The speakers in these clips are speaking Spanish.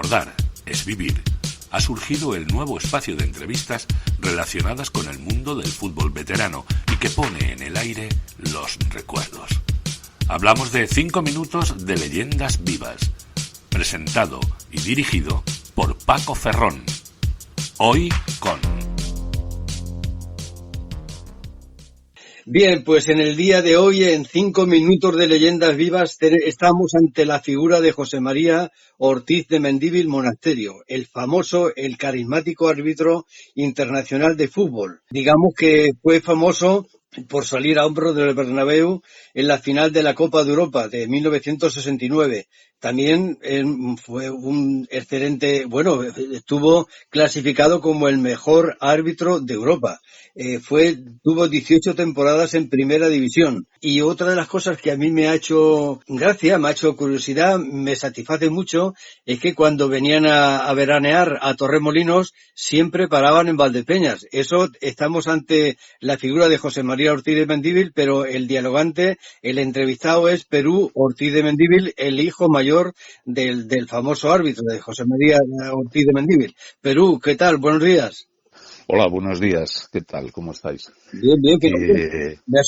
Recordar es vivir. Ha surgido el nuevo espacio de entrevistas relacionadas con el mundo del fútbol veterano y que pone en el aire los recuerdos. Hablamos de 5 minutos de leyendas vivas, presentado y dirigido por Paco Ferrón. Hoy con... Bien, pues en el día de hoy, en 5 minutos de leyendas vivas, estamos ante la figura de José María Ortiz de Mendívil Monasterio, el famoso, el carismático árbitro internacional de fútbol. Digamos que fue famoso por salir a hombros del Bernabéu en la final de la Copa de Europa de 1969. También fue un excelente, estuvo clasificado como el mejor árbitro de Europa. Tuvo 18 temporadas en primera división. Y otra de las cosas que a mí me ha hecho gracia, me ha hecho curiosidad, me satisface mucho, es que cuando venían a veranear a Torremolinos, siempre paraban en Valdepeñas. Eso, estamos ante la figura de José María Ortiz de Mendívil, pero el dialogante, el entrevistado es Perú Ortiz de Mendívil, el hijo mayor del famoso árbitro, de José María Ortiz de Mendívil. Perú, ¿qué tal? Buenos días. Hola, buenos días. ¿Qué tal? ¿Cómo estáis? Bien.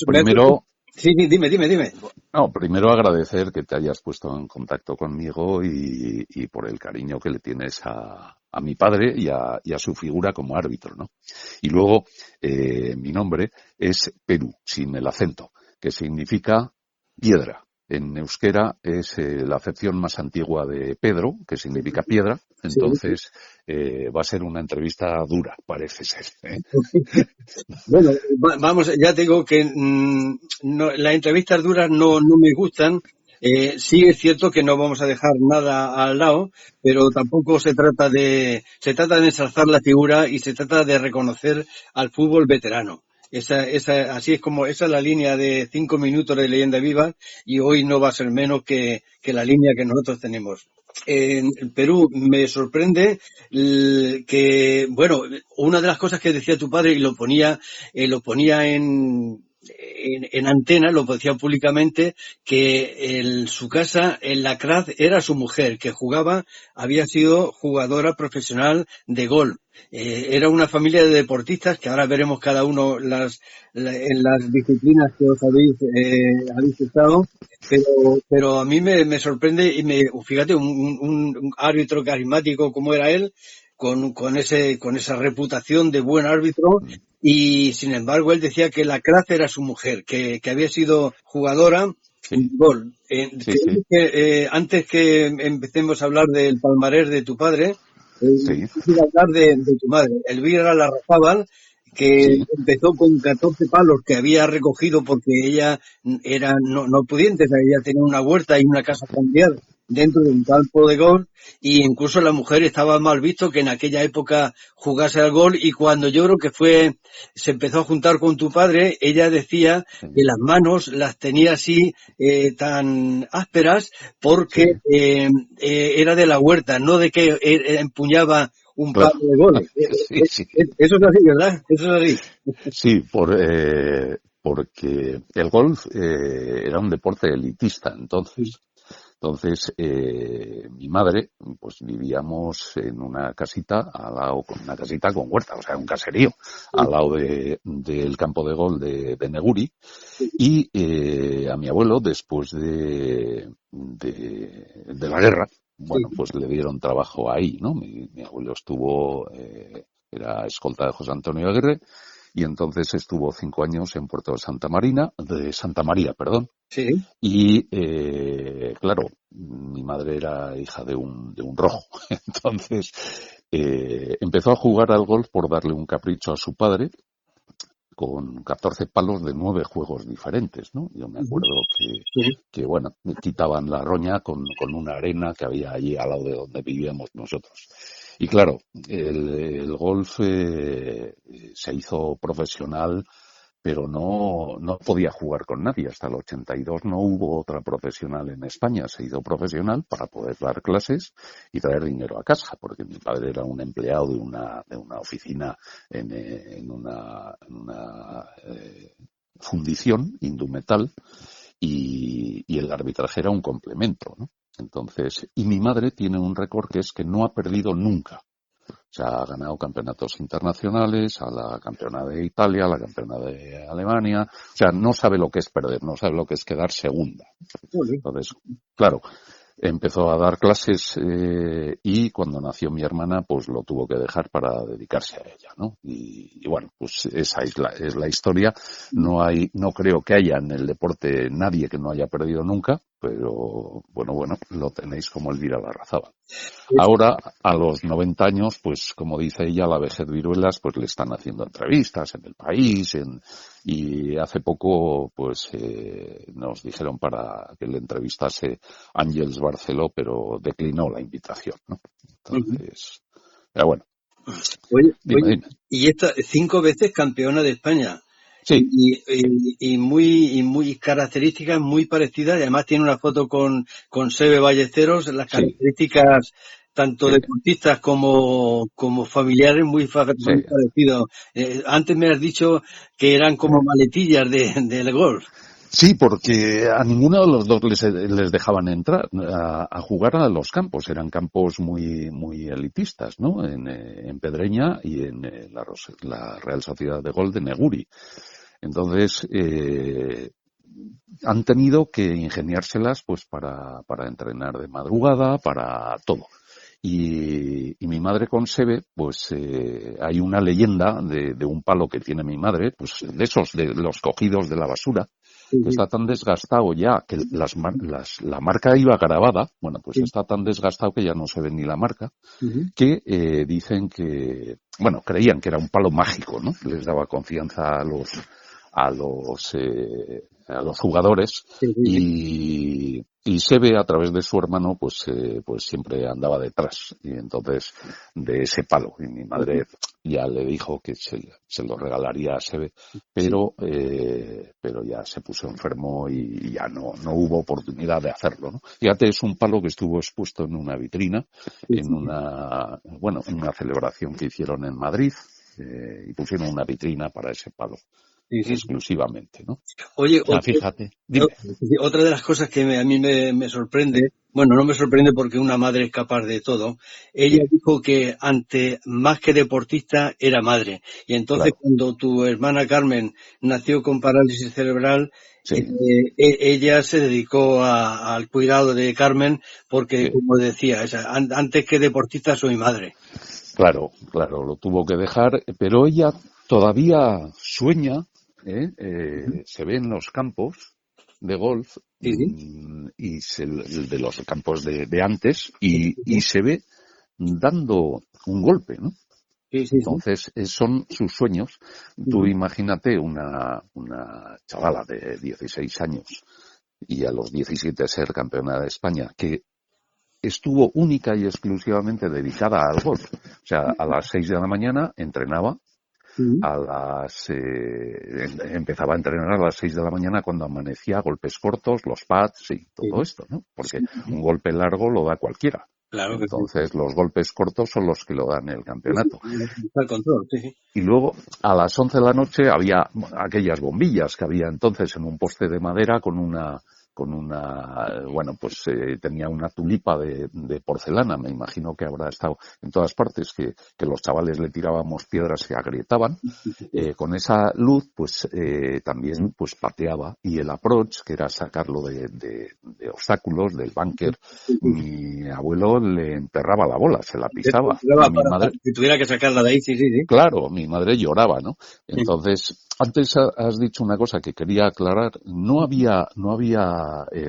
Primero... Sí, dime. No, primero agradecer que te hayas puesto en contacto conmigo y por el cariño que le tienes a mi padre y a su figura como árbitro, ¿no? Y luego, mi nombre es Perú, sin el acento, que significa piedra. En euskera es la acepción más antigua de Pedro, que significa piedra. Entonces, va a ser una entrevista dura, parece ser, ¿eh? Bueno, vamos, ya te digo que las entrevistas duras no me gustan. Sí es cierto que no vamos a dejar nada al lado, pero tampoco se trata de ensalzar la figura y se trata de reconocer al fútbol veterano. Esa es la línea de 5 minutos de leyenda viva, y hoy no va a ser menos que la línea que nosotros tenemos. En Perú me sorprende que, una de las cosas que decía tu padre, y lo ponía en antena, lo decía públicamente, que en su casa, en la Craz, era su mujer, que había sido jugadora profesional de golf. Era una familia de deportistas, que ahora veremos cada uno en las disciplinas que os habéis estado, pero a mí me sorprende y fíjate, un árbitro carismático como era él, con esa reputación de buen árbitro, y sin embargo él decía que la Craz era su mujer, que había sido jugadora de golf. Antes que empecemos a hablar del palmarés de tu padre, quisiera hablar de tu madre, Elvira Larrazábal, que empezó con 14 palos que había recogido porque ella era no pudiente, ella tenía una huerta y una casa familiar dentro de un campo de golf, y incluso la mujer estaba mal visto que en aquella época jugase al golf, y cuando yo creo que se empezó a juntar con tu padre, ella decía que las manos las tenía así tan ásperas porque era de la huerta, no de que empuñaba un palo de golf. Sí. Eso es así, ¿verdad? Eso es así. Sí, porque el golf era un deporte elitista entonces. Entonces, mi madre, pues vivíamos en una casita al lado, con una casita con huerta, o sea, un caserío, al lado del campo de golf de Neguri. Y a mi abuelo, después de la guerra, pues le dieron trabajo ahí, ¿no? Mi abuelo era escolta de José Antonio Aguirre, y entonces estuvo 5 años en Puerto de Santa María, perdón. Sí. Y, claro, mi madre era hija de un rojo. Entonces, empezó a jugar al golf por darle un capricho a su padre, con 14 palos de 9 juegos diferentes, ¿no? Yo me acuerdo que me quitaban la roña con una arena que había allí al lado de donde vivíamos nosotros. Y claro, el golf se hizo profesional, pero no podía jugar con nadie. Hasta el 82 no hubo otra profesional en España. Se hizo profesional para poder dar clases y traer dinero a casa, porque mi padre era un empleado de una oficina en una fundición, Indumetal, y el arbitraje era un complemento, ¿no? Entonces, y mi madre tiene un récord que es que no ha perdido nunca. O sea, ha ganado campeonatos internacionales, a la campeona de Italia, a la campeona de Alemania. O sea, no sabe lo que es perder, no sabe lo que es quedar segunda. Entonces, claro, empezó a dar clases y cuando nació mi hermana, pues lo tuvo que dejar para dedicarse a ella, ¿no? Y bueno, pues esa es la historia. No creo que haya en el deporte nadie que no haya perdido nunca, pero bueno, lo tenéis como Elvira Larrazábal. Ahora, a los 90 años, pues como dice ella, la vejez viruelas, pues le están haciendo entrevistas en El País, y hace poco, pues nos dijeron para que le entrevistase Àngels Barceló, pero declinó la invitación, ¿no? Entonces, pero bueno. Oye, y esta 5 veces campeona de España. Sí. Y muy características muy parecidas, y además tiene una foto con Sebe Ballesteros, las características tanto deportistas como familiares muy parecidos. Antes me has dicho que eran como maletillas del golf. Sí, porque a ninguno de los dos les dejaban entrar a jugar a los campos. Eran campos muy elitistas, ¿no? En Pedreña y en la Real Sociedad de Golf de Neguri. Entonces, han tenido que ingeniárselas pues para entrenar de madrugada, para todo. Y mi madre con Sebe, pues hay una leyenda de un palo que tiene mi madre, pues de los cogidos de la basura, que está tan desgastado ya que la marca iba grabada, bueno, pues está tan desgastado que ya no se ve ni la marca, que dicen que, bueno, creían que era un palo mágico, ¿no? Les daba confianza a los jugadores, y Sebe, a través de su hermano, pues siempre andaba detrás, y entonces de ese palo, y mi madre ya le dijo que se lo regalaría a Sebe, pero ya se puso enfermo y ya no hubo oportunidad de hacerlo, ¿no? Fíjate, es un palo que estuvo expuesto en una vitrina, en una celebración que hicieron en Madrid, y pusieron una vitrina para ese palo. Exclusivamente, ¿no? Oye, fíjate, dime. Otra de las cosas que a mí me sorprende, bueno, no me sorprende porque una madre es capaz de todo. Ella dijo que más que deportista era madre. Y entonces cuando tu hermana Carmen nació con parálisis cerebral, ella se dedicó al cuidado de Carmen porque, como decía, antes que deportista soy madre. Claro, lo tuvo que dejar, pero ella todavía sueña. Se ve en los campos de golf y de los campos de antes y se ve dando un golpe, ¿no? Entonces son sus sueños. Tú imagínate una chavala de 16 años y a los 17 ser campeona de España, que estuvo única y exclusivamente dedicada al golf. O sea, a las 6 de la mañana entrenaba, empezaba a entrenar a las 6 de la mañana cuando amanecía, golpes cortos, los pads y todo esto, ¿no? Porque un golpe largo lo da cualquiera. Claro. Entonces los golpes cortos son los que lo dan el campeonato. El control, Y luego a las 11 de la noche había aquellas bombillas que había entonces en un poste de madera con una tenía una tulipa de porcelana. Me imagino que habrá estado en todas partes, que los chavales le tirábamos piedras que agrietaban. Con esa luz, pues también pues pateaba, y el approach, que era sacarlo de obstáculos, del búnker, mi abuelo le enterraba la bola, se la pisaba. Mi madre, si tuviera que sacarla de ahí, sí. Claro, mi madre lloraba, ¿no? Entonces, antes has dicho una cosa que quería aclarar. No había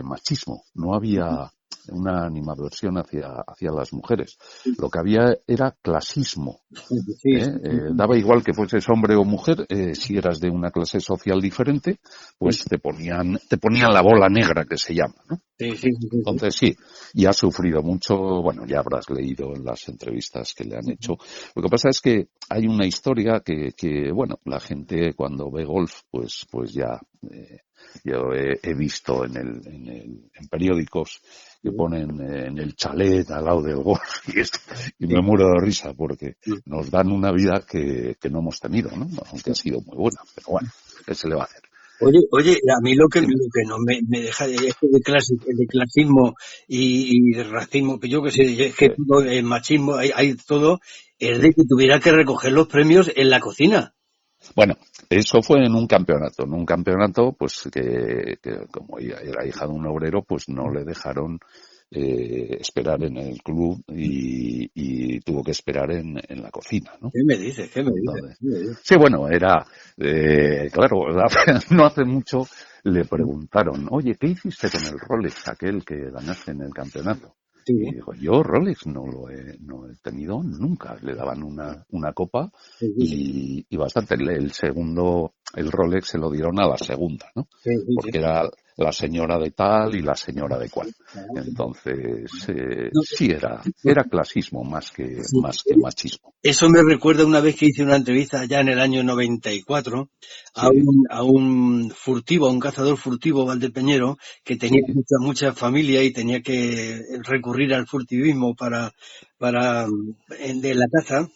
machismo, no había una animadversión hacia las mujeres. Lo que había era clasismo. Daba igual que fueses hombre o mujer, si eras de una clase social diferente, pues te ponían la bola negra, que se llama, ¿no? Entonces sí, y ha sufrido mucho. Bueno, ya habrás leído en las entrevistas que le han hecho. Lo que pasa es que hay una historia que la gente cuando ve golf, pues ya, yo he visto en periódicos que ponen en el chalet al lado del golf y me muero de risa, porque nos dan una vida que no hemos tenido, ¿no? Aunque ha sido muy buena, pero bueno, ¿qué se le va a hacer? Oye, a mí lo que no me deja de clasismo y de racismo, que yo que sé, es que Sí. todo, el machismo, hay todo, es de que tuviera que recoger los premios en la cocina. Bueno, eso fue en un campeonato pues que como ella era hija de un obrero, pues no le dejaron esperar en el club y tuvo que esperar en la cocina, ¿no? ¿Qué me dices? ¿Qué me dices? Entonces, ¿Qué me dices? sí, bueno, claro, no hace mucho le preguntaron, oye, ¿qué hiciste con el Rolex, aquel que ganaste en el campeonato? Sí, Y dijo, yo Rolex no he tenido nunca. Le daban una copa sí, sí, sí, y bastante. El segundo, el Rolex se lo dieron a la segunda, ¿no? sí, sí, sí. Porque era la señora de tal y la señora de cual. Ah, Entonces, no, sí era clasismo sí. más que machismo. Eso me recuerda una vez que hice una entrevista ya en el año 94 Sí, a un furtivo, a un cazador furtivo valdepeñero que tenía sí, mucha familia y tenía que recurrir al furtivismo de la caza.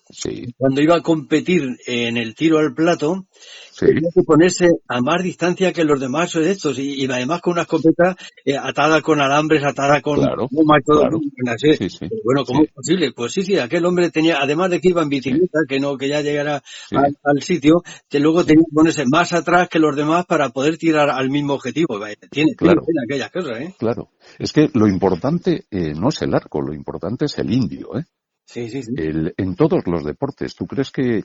sí, Cuando iba a competir en el tiro al plato, sí, tenía que ponerse a más distancia que los demás de estos y además con una escopeta atada con alambres, atada con claro, goma y todo. claro. Así. Sí, sí, Pero bueno, ¿cómo sí, es posible? Pues sí, aquel hombre tenía, además de que iba en sí, bicicleta, que ya llegara sí, al sitio, que luego sí, tenía que ponerse más atrás que los demás para poder tirar al mismo objetivo. Vaya, tiene claro. pena aquellas cosas, ¿eh? Claro, es que lo importante no es el arco, lo importante es el indio, ¿eh? Sí, sí, sí. En todos los deportes. ¿Tú crees que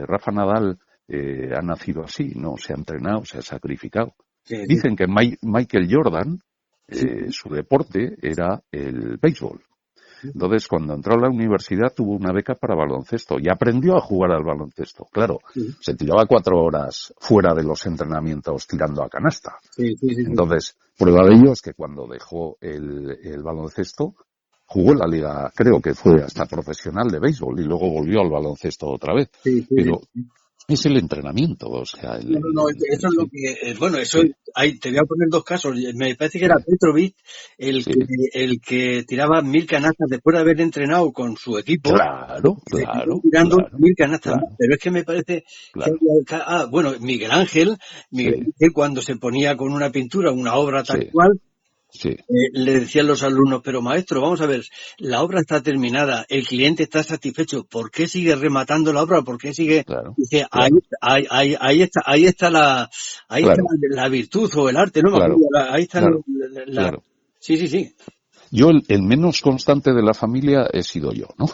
Rafa Nadal ha nacido así? No, se ha entrenado, se ha sacrificado. Sí, sí, Dicen que Michael Jordan, sí, su deporte era el béisbol. sí, Entonces, cuando entró a la universidad, tuvo una beca para baloncesto y aprendió a jugar al baloncesto. Claro, sí, se tiraba 4 horas fuera de los entrenamientos tirando a canasta. sí, sí, sí, sí. Entonces, prueba de ello es que cuando dejó el baloncesto, jugó en la liga, creo que fue hasta profesional de béisbol y luego volvió al baloncesto otra vez. Sí, sí, Pero sí. es el entrenamiento, o sea, No, no, no, eso es lo sí, que, bueno, eso sí, te voy a poner dos casos. Me parece que sí, era Petrovic sí. el que tiraba 1000 canastas después de haber entrenado con su equipo, Claro, se tiró claro, tirando claro, 1000 canastas más. claro, Pero es que me parece que claro. bueno, Sí, Miguel Ángel cuando se ponía con una pintura, una obra sí, tal cual, sí, le decían los alumnos, pero maestro, vamos a ver, la obra está terminada, el cliente está satisfecho, ¿por qué sigue rematando la obra? ¿Por qué sigue? claro, Dice, claro, ahí está claro, la virtud o el arte, no me acuerdo, claro, ahí está claro, la- claro. sí, sí, sí, Yo el menos constante de la familia he sido yo, ¿no?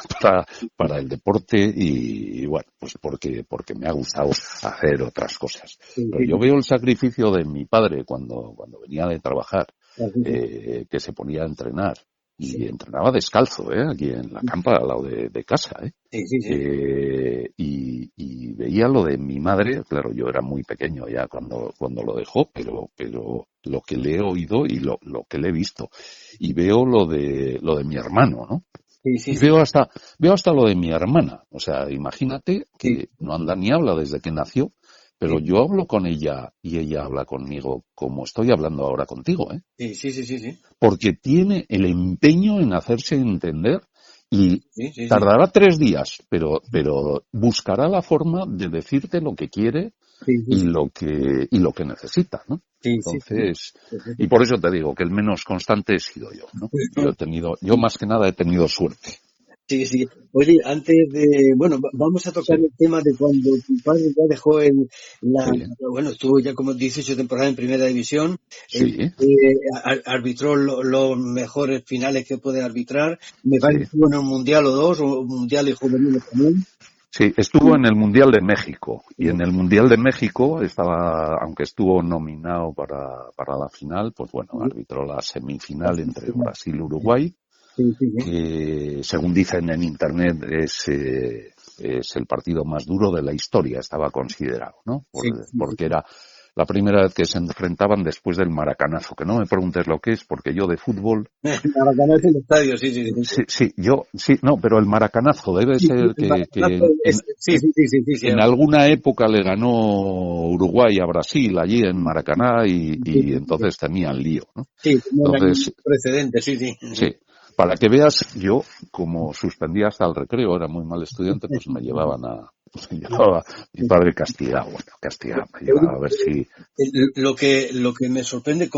Para el deporte y bueno, pues porque me ha gustado hacer otras cosas. sí, Pero sí, yo sí, veo el sacrificio de mi padre cuando venía de trabajar, así, sí, que se ponía a entrenar y sí, entrenaba descalzo, aquí en la campa al lado de casa, ¿eh? sí, sí, sí, Y veía lo de mi madre, claro, yo era muy pequeño ya cuando lo dejó, pero lo que le he oído y lo que le he visto. Y veo lo de mi hermano, ¿no? sí, sí, Y sí, veo hasta lo de mi hermana. O sea, imagínate sí, que no anda ni habla desde que nació, pero sí, yo hablo con ella y ella habla conmigo como estoy hablando ahora contigo, ¿eh? sí, sí, sí, sí, sí, Porque tiene el empeño en hacerse entender y sí, sí, sí, tardará 3 días, pero buscará la forma de decirte lo que quiere sí, sí, sí, y lo que necesita, ¿no? sí, sí, sí, Entonces, sí, sí, y sí. por eso te digo que el menos constante he sido yo, ¿no? Yo más que nada he tenido suerte. Sí, sí. Oye, antes de, bueno, vamos a tocar Sí, el tema de cuando tu padre ya dejó sí, bueno, estuvo ya como 18 temporadas en Primera División, sí, arbitró los mejores finales que puede arbitrar, me parece que sí. estuvo en un mundial o dos, o un mundial y juveniles también. Sí, estuvo Sí, en el Mundial de México y sí, en el Mundial de México estaba, aunque estuvo nominado para la final, pues bueno, sí, arbitró la semifinal entre Brasil y Uruguay, sí, sí, sí. que según dicen en internet es el partido más duro de la historia, estaba considerado, ¿no? Sí, sí, sí, Porque sí. era la primera vez que se enfrentaban después del maracanazo, que no me preguntes lo que es, porque yo de fútbol, Para ganarse el estadio, sí, sí, sí. sí, no, pero el maracanazo debe Sí, sí, ser el que marcaje sí, sí, sí, sí, sí, sí, en alguna época le ganó Uruguay a Brasil allí en Maracaná y entonces tenían lío, ¿no? sí, como un Entonces, precedente, sí, sí. sí, para que veas, yo como suspendía hasta el recreo, era muy mal estudiante, pues me llevaban Me llevaba mi padre castigado, me llevaba a ver si... Lo que me sorprende, Sí,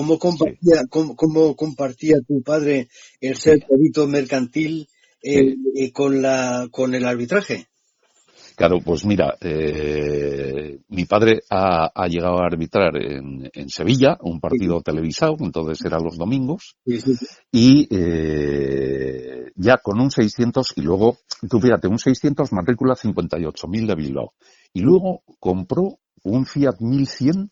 cómo compartía tu padre el ser sí, perito mercantil sí. con el arbitraje. Claro, pues mira, mi padre ha llegado a arbitrar en Sevilla un Sí, partido televisado, entonces era los domingos, sí, sí, y ya con un 600, y luego, tú fíjate, un 600 matrícula 58.000 de Bilbao, y sí, luego compró un Fiat 1100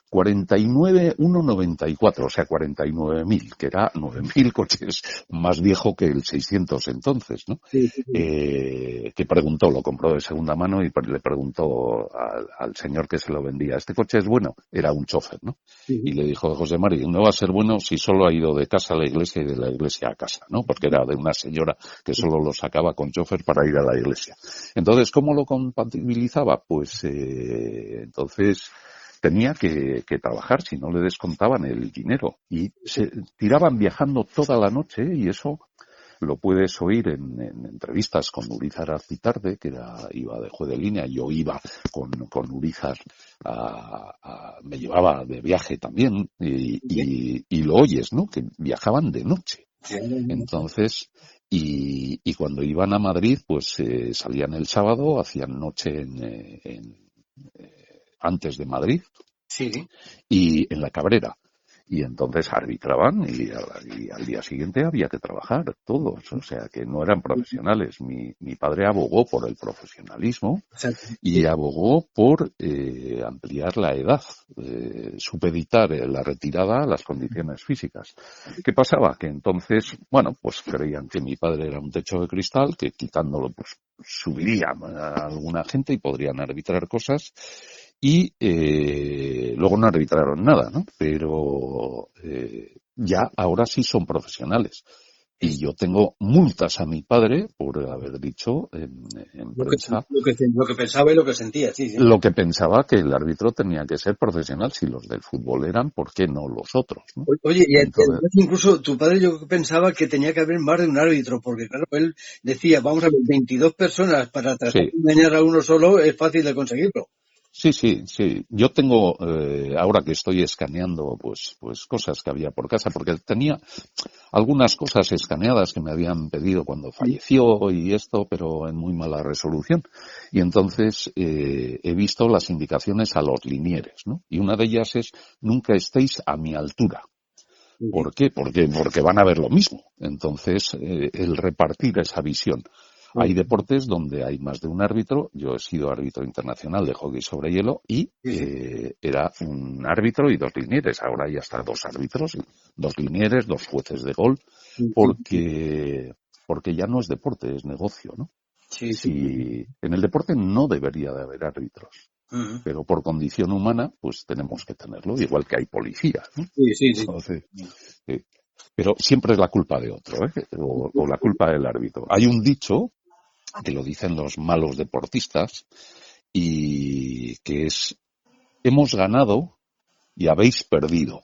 49.194, o sea, 49.000, que era 9.000 coches más viejo que el 600 entonces, ¿no? sí, sí, sí, Que preguntó, lo compró de segunda mano y le preguntó al señor que se lo vendía, ¿este coche es bueno? Era un chofer, ¿no? sí, Y le dijo, José Mari, no va a ser bueno si solo ha ido de casa a la iglesia y de la iglesia a casa, ¿no? Porque era de una señora que solo lo sacaba con chofer para ir a la iglesia. Entonces, ¿cómo lo compatibilizaba? Pues, entonces tenía que trabajar, si no le descontaban el dinero. Y se tiraban viajando toda la noche, y eso lo puedes oír en entrevistas con Urizar Artitarde, que iba de juez de línea. Yo iba con Urizar, me llevaba de viaje también, y lo oyes, ¿no? Que viajaban de noche. sí, Entonces, y cuando iban a Madrid, pues salían el sábado, hacían noche antes de Madrid, sí, y en la Cabrera. Y entonces arbitraban, y al día siguiente había que trabajar todos, o sea que no eran profesionales. Mi padre abogó por el profesionalismo exacto. y abogó por ampliar la edad, supeditar la retirada a las condiciones físicas. ¿Qué pasaba? Que entonces, bueno, pues creían que mi padre era un techo de cristal, que quitándolo pues subiría a alguna gente y podrían arbitrar cosas, y luego no arbitraron nada, ¿no? Pero ya ahora sí son profesionales. Y Es yo tengo multas a mi padre por haber dicho en prensa lo que pensaba y lo que sentía, sí, sí. lo que pensaba, que el árbitro tenía que ser profesional. Si los del fútbol eran, ¿por qué no los otros, ¿no? Oye, y Entonces, además incluso tu padre yo pensaba que tenía que haber más de un árbitro, porque claro, él decía, vamos a ver, 22 personas para tratar sí, de engañar a uno solo es fácil de conseguirlo. sí. Yo tengo, ahora que estoy escaneando, pues cosas que había por casa, porque tenía algunas cosas escaneadas que me habían pedido cuando Sí, falleció y esto, pero en muy mala resolución. Y entonces he visto las indicaciones a los linieres, ¿no? Y una de ellas es, nunca estéis a mi altura. sí, sí. ¿Por qué? Porque van a ver lo mismo. Entonces, el repartir esa visión. Hay deportes donde hay más de un árbitro. Yo he sido árbitro internacional de hockey sobre hielo y Sí, sí. era un árbitro y dos linieres. Ahora hay hasta dos árbitros, dos linieres, dos jueces de gol, Sí, sí, sí, porque ya no es deporte, es negocio, ¿no? sí, sí, sí. Si en el deporte no debería de haber árbitros, Ujú. pero por condición humana, pues tenemos que tenerlo, igual que hay policías, ¿no? Sí, sí, sí. Entonces, pero siempre es la culpa de otro, o la culpa del árbitro. Hay un dicho que lo dicen los malos deportistas, y que es, hemos ganado y habéis perdido.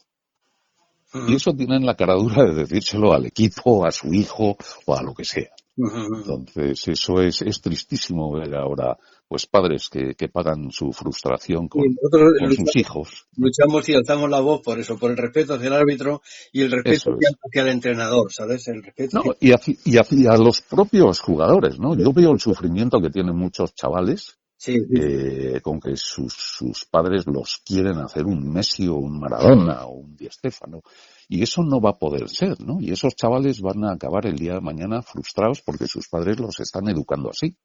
Y Ujú, eso tienen la caradura de decírselo al equipo, a su hijo o a lo que sea. ujú, ujú. Entonces, eso es tristísimo ver ahora, pues, padres que pagan su frustración Y nosotros con sus hijos, ¿no? luchamos y alzamos la voz por eso, por el respeto hacia el árbitro y el respeto Eso es. hacia el entrenador, ¿sabes? El respeto No, hacia... y a los propios jugadores, ¿no? Yo veo el sufrimiento que tienen muchos chavales Sí, sí, sí. con que sus padres los quieren hacer un Messi o un Maradona o un Di Stéfano. Y eso no va a poder ser, ¿no? Y esos chavales van a acabar el día de mañana frustrados porque sus padres los están educando así.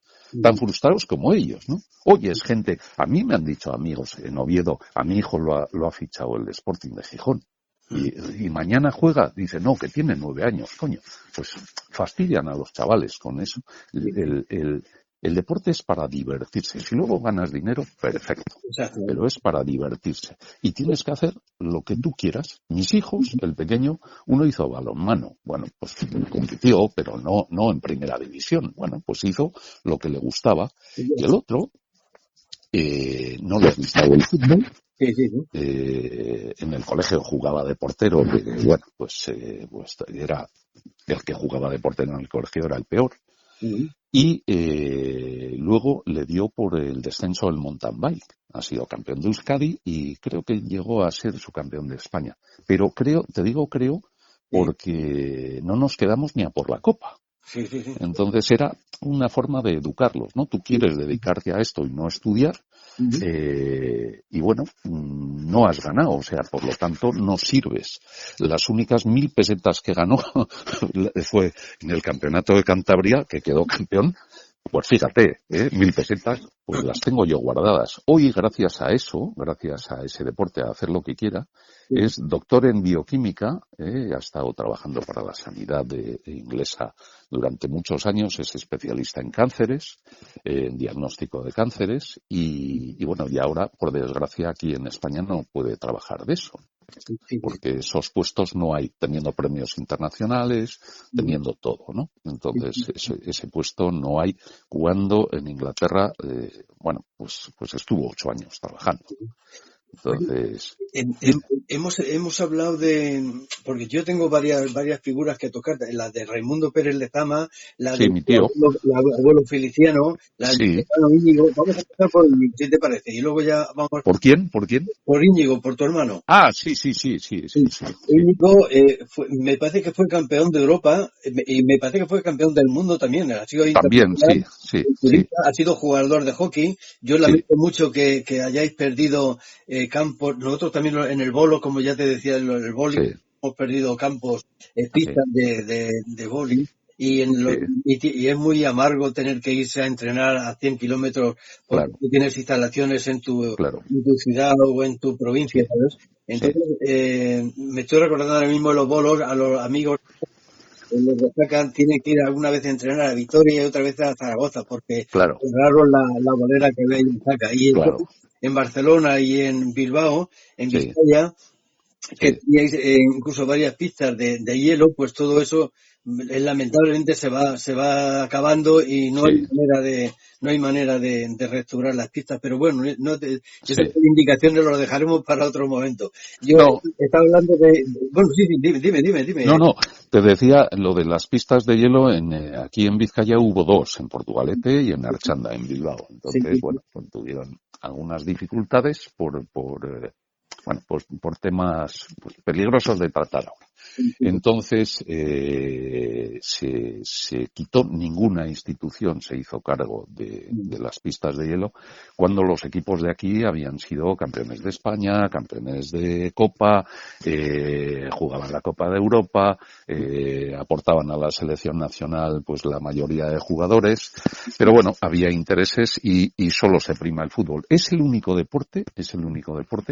Tan frustrados como ellos, ¿no? Oye, es gente, a mí me han dicho amigos en Oviedo, a mi hijo lo ha fichado el Sporting de Gijón. Y mañana juega, dice, no, que tiene 9 años, coño. Pues fastidian a los chavales con eso. Sí, sí. El deporte es para divertirse. Si luego ganas dinero, perfecto. Exacto. Pero es para divertirse. Y tienes que hacer lo que tú quieras. Mis hijos, el pequeño, uno hizo balonmano. Bueno, pues compitió, pero no en primera división. Bueno, pues hizo lo que le gustaba. Y el otro, no le gustaba el fútbol. Sí, sí, sí. En el colegio jugaba de portero, bueno, pues era el que jugaba de portero en el colegio, era el peor. Ujú. Y luego le dio por el descenso del mountain bike. Ha sido campeón de Euskadi y creo que llegó a ser subcampeón de España. Pero creo, te digo creo, Sí, porque no nos quedamos ni a por la copa. sí, sí, sí. Entonces era una forma de educarlos, ¿no? Tú quieres dedicarte a esto y no estudiar, Ujú. y bueno, no has ganado, o sea, por lo tanto no sirves. Las únicas 1.000 pesetas que ganó fue en el campeonato de Cantabria, que quedó campeón. Pues fíjate, 1.000 pesetas, pues las tengo yo guardadas. Hoy, gracias a eso, gracias a ese deporte, a hacer lo que quiera, Sí, es doctor en bioquímica, ha estado trabajando para la sanidad inglesa durante muchos años, es especialista en cánceres, en diagnóstico de cánceres, y bueno, y ahora, por desgracia, aquí en España no puede trabajar de eso, sí, sí, sí. porque esos puestos no hay, teniendo premios internacionales, Ujú. teniendo todo, ¿no? Sí, Entonces, sí. ese puesto no hay cuando en Inglaterra, bueno, pues estuvo 8 años trabajando. Oye, Entonces, dime. hemos hablado porque yo tengo varias figuras que tocar, la de Raimundo Pérez Lezama, la Sí, del mi tío. abuelo Feliciano, la del Sí. hermano Íñigo. Vamos a empezar por Íñigo, ¿qué te parece? Y luego ya vamos ¿Por quién? ¿Por quién? por Íñigo, por tu hermano. Ah, sí, sí, sí, sí, sí, Sí. sí, sí. Íñigo, me parece que fue campeón de Europa y me parece que fue campeón del mundo también. Ha sido También, internacional, sí, sí, sí, culturista, ha sido jugador de hockey. Yo sí, lamento mucho que hayáis perdido campos. Nosotros también en el bolo, como ya te decía, en el boli, sí, hemos perdido campos, sí, pistas de boli. sí, Y es muy amargo tener que irse a entrenar a 100 kilómetros porque claro, tú tienes instalaciones claro, en tu ciudad o en tu provincia, sí, ¿sabes? sí, Entonces, me estoy recordando ahora mismo de los bolos, a los amigos que los destacan, tienen que ir alguna vez a entrenar a Vitoria y otra vez a Zaragoza, porque claro, cerraron la bolera que había en Zaca. Y claro, entonces, en Barcelona y en Bilbao, en sí, Vizcaya, que sí, teníais incluso varias pistas de hielo, pues todo eso lamentablemente se va acabando y sí, no hay manera de restaurar las pistas. Pero bueno, esas sí. indicaciones lo dejaremos para otro momento. Yo No, estaba hablando bueno, sí, sí, dime. no, te decía lo de las pistas de hielo aquí en Vizcaya hubo dos, en Portugalete y en Archanda, en Bilbao. Sí, Entonces, sí, bueno, pues tuvieron algunas dificultades bueno, pues por temas pues, peligrosos de tratar ahora. sí, Entonces, se quitó, ninguna institución se hizo cargo de las pistas de hielo cuando los equipos de aquí habían sido campeones de España, campeones de Copa, jugaban la Copa de Europa, aportaban a la selección nacional pues la mayoría de jugadores, pero bueno, había intereses y solo se prima el fútbol. Es el único deporte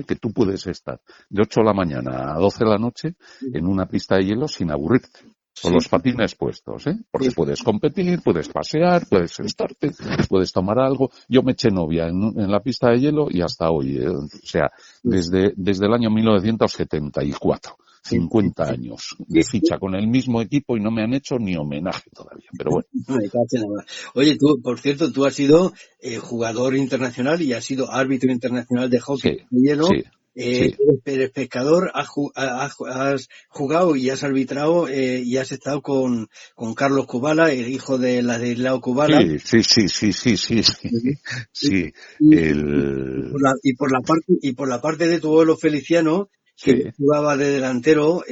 que tú puedes estar de 8 de la mañana a 12 de la noche en una pista de hielo sin aburrirte. Con sí, los patines puestos, ¿eh? Porque sí, puedes competir, puedes pasear, puedes sentarte, puedes tomar algo. Yo me eché novia en la pista de hielo y hasta hoy, o sea, desde el año 1974. sí, 50 años sí, de ficha con el mismo equipo y no me han hecho ni homenaje todavía. Pero bueno, me cago en la mar. Oye, tú, por cierto, tú has sido jugador internacional y has sido árbitro internacional de hockey sí, de hielo. sí, sí, Eres pescador, has jugado y has arbitrado y has estado con Carlos Kubala, el hijo de Ladislao Kubala. sí, sí, sí, sí, sí, sí, sí, Y, sí, por y por la parte de tu abuelo Feliciano, que sí. jugaba de delantero,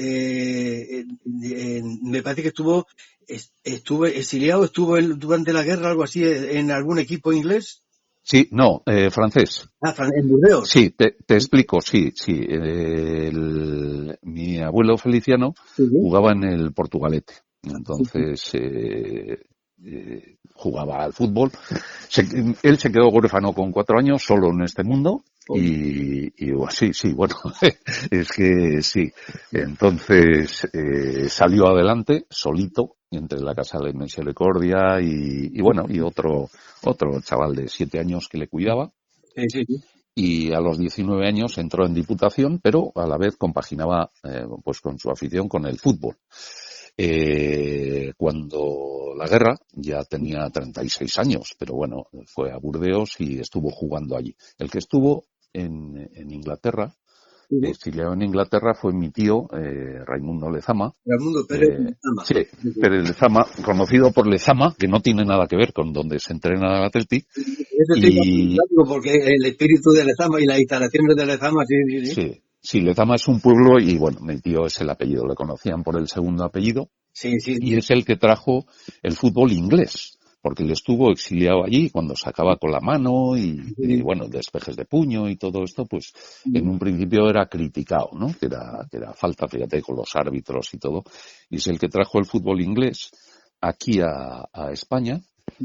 me parece que estuvo exiliado, durante la guerra, algo así, en algún equipo inglés. Sí, no, francés. En Burdeos. Sí, te explico, sí, sí. Mi abuelo Feliciano Sí, jugaba en el Portugalete. sí, sí, Entonces, jugaba al fútbol. Él se quedó huérfano con 4 años, solo en este mundo. sí. Sí, sí, bueno, es que sí. Entonces, salió adelante, solito, entre la Casa de Misericordia y bueno, y otro chaval de 7 años que le cuidaba Sí, sí, sí. y a los 19 años entró en Diputación, pero a la vez compaginaba pues con su afición con el fútbol. Cuando la guerra ya tenía 36 años, pero bueno, fue a Burdeos y estuvo jugando allí. El que estuvo en Inglaterra Sí, sí. exiliado en Inglaterra, fue mi tío, Raimundo Lezama. Raimundo Pérez Lezama. Sí, Sí, sí. Pérez Lezama, conocido por Lezama, que no tiene nada que ver con donde se entrena el Atleti. Eso estoy Y preguntando porque el espíritu de Lezama y las instalaciones de Lezama, sí, sí, sí. sí, Lezama es un pueblo y bueno, mi tío es el apellido, le conocían por el segundo apellido Sí, sí, y es el que trajo el fútbol inglés, porque él estuvo exiliado allí cuando sacaba con la mano y sí. bueno, despejes de puño y todo esto, pues en un principio era criticado, ¿no? Que era falta, fíjate, con los árbitros y todo, y es el que trajo el fútbol inglés aquí a España.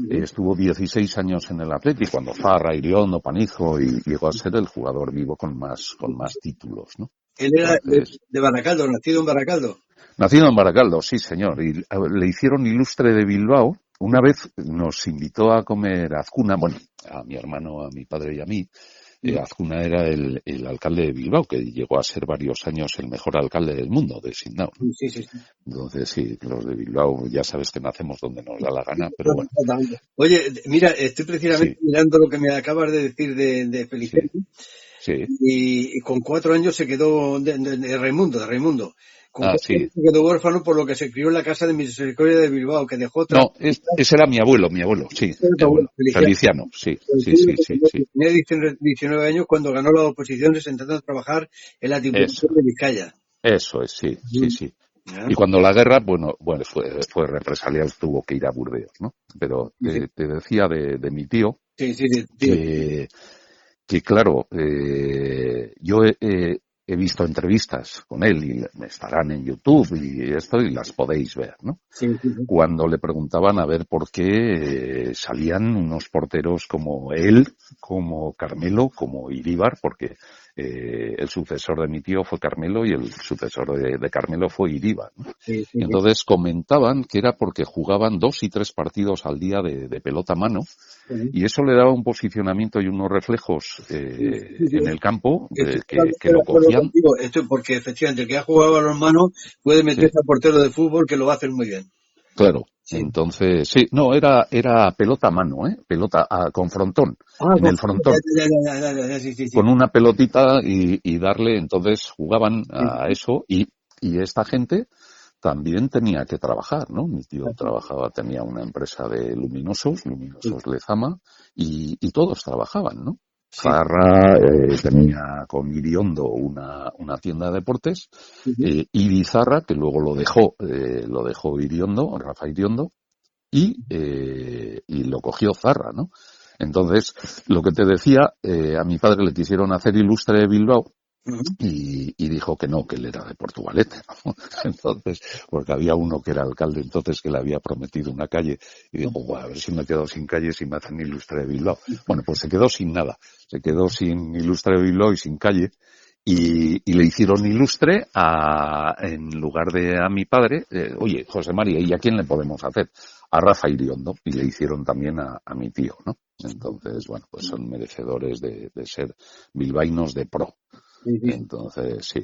Estuvo 16 años en el Atleti, cuando Zarra, Iriondo, Panizo, y llegó a ser el jugador vivo con más títulos, ¿no? Él era Entonces, de Baracaldo, nacido en Baracaldo. nacido en Baracaldo, sí señor, y le hicieron ilustre de Bilbao. Una vez nos invitó a comer Azcuna, bueno, a mi hermano, a mi padre y a mí. Azcuna era el alcalde de Bilbao, que llegó a ser varios años el mejor alcalde del mundo, de Sindao, ¿no? Sí, sí, sí. Entonces, sí, los de Bilbao ya sabes que nacemos donde nos da la gana, pero bueno, Oye, mira, estoy precisamente sí, mirando lo que me acabas de decir de sí, Felipe sí. y con 4 años se quedó de Raimundo. Con Ah, 4 sí. años se quedó huérfano por lo que se crió en la casa de Misericordia de Bilbao, que dejó otra. No, ese era mi abuelo, sí, mi abuelo. Feliciano, sí, sí, sí, sí, sí. Tenía 19 años cuando ganó las oposiciones intentando trabajar en la Diputación Eso, de Vizcaya. eso es, sí, sí, sí. ¿Ya? Y cuando la guerra, bueno, fue represalias, tuvo que ir a Burdeos, ¿no? Pero Sí, te decía de mi tío sí, sí, sí, tío. que claro, yo he visto entrevistas con él y estarán en YouTube y esto y las podéis ver, ¿no? Sí, sí, sí. Cuando le preguntaban a ver por qué salían unos porteros como él, como Carmelo, como Iríbar, porque el sucesor de mi tío fue Carmelo y el sucesor de Carmelo fue Iríbar, ¿no? Sí, sí, Y sí. entonces comentaban que era porque jugaban 2 y 3 partidos al día de pelota a mano y eso le daba un posicionamiento y unos reflejos en el campo Estoy que totalmente de lo acuerdo cogían. contigo. Esto porque efectivamente el que ha jugado a los manos puede Sí, meterse a portero de fútbol que lo hacen muy bien. claro. Sí. Entonces, sí, no, era pelota a mano, pelota con frontón, Ah, en el frontón, sí, sí, sí. con una pelotita y darle, entonces jugaban Sí, a eso y esta gente también tenía que trabajar, ¿no? Mi tío trabajaba, tenía una empresa de luminosos Lezama, y todos trabajaban, ¿no? sí, Zarra tenía con Iriondo una tienda de deportes, sí, sí. y Bizarra, que luego lo dejó Iriondo, Rafa Iriondo, y lo cogió Zarra, ¿no? Entonces, lo que te decía, a mi padre le quisieron hacer ilustre de Bilbao, Ujú. y dijo que no, que él era de Portugalete, ¿no? Entonces, porque había uno que era alcalde entonces que le había prometido una calle y dijo, bueno, a ver si me quedo sin calle si me hacen ilustre de Bilbao. Bueno, pues se quedó sin nada, se quedó sin ilustre de Bilbao y sin calle y le hicieron ilustre en lugar de a mi padre, oye, José María, ¿y a quién le podemos hacer? A Rafa Iriondo, y le hicieron también a mi tío, ¿no? Entonces, bueno, pues son merecedores de ser bilbaínos de pro. Sí, sí. Entonces, sí,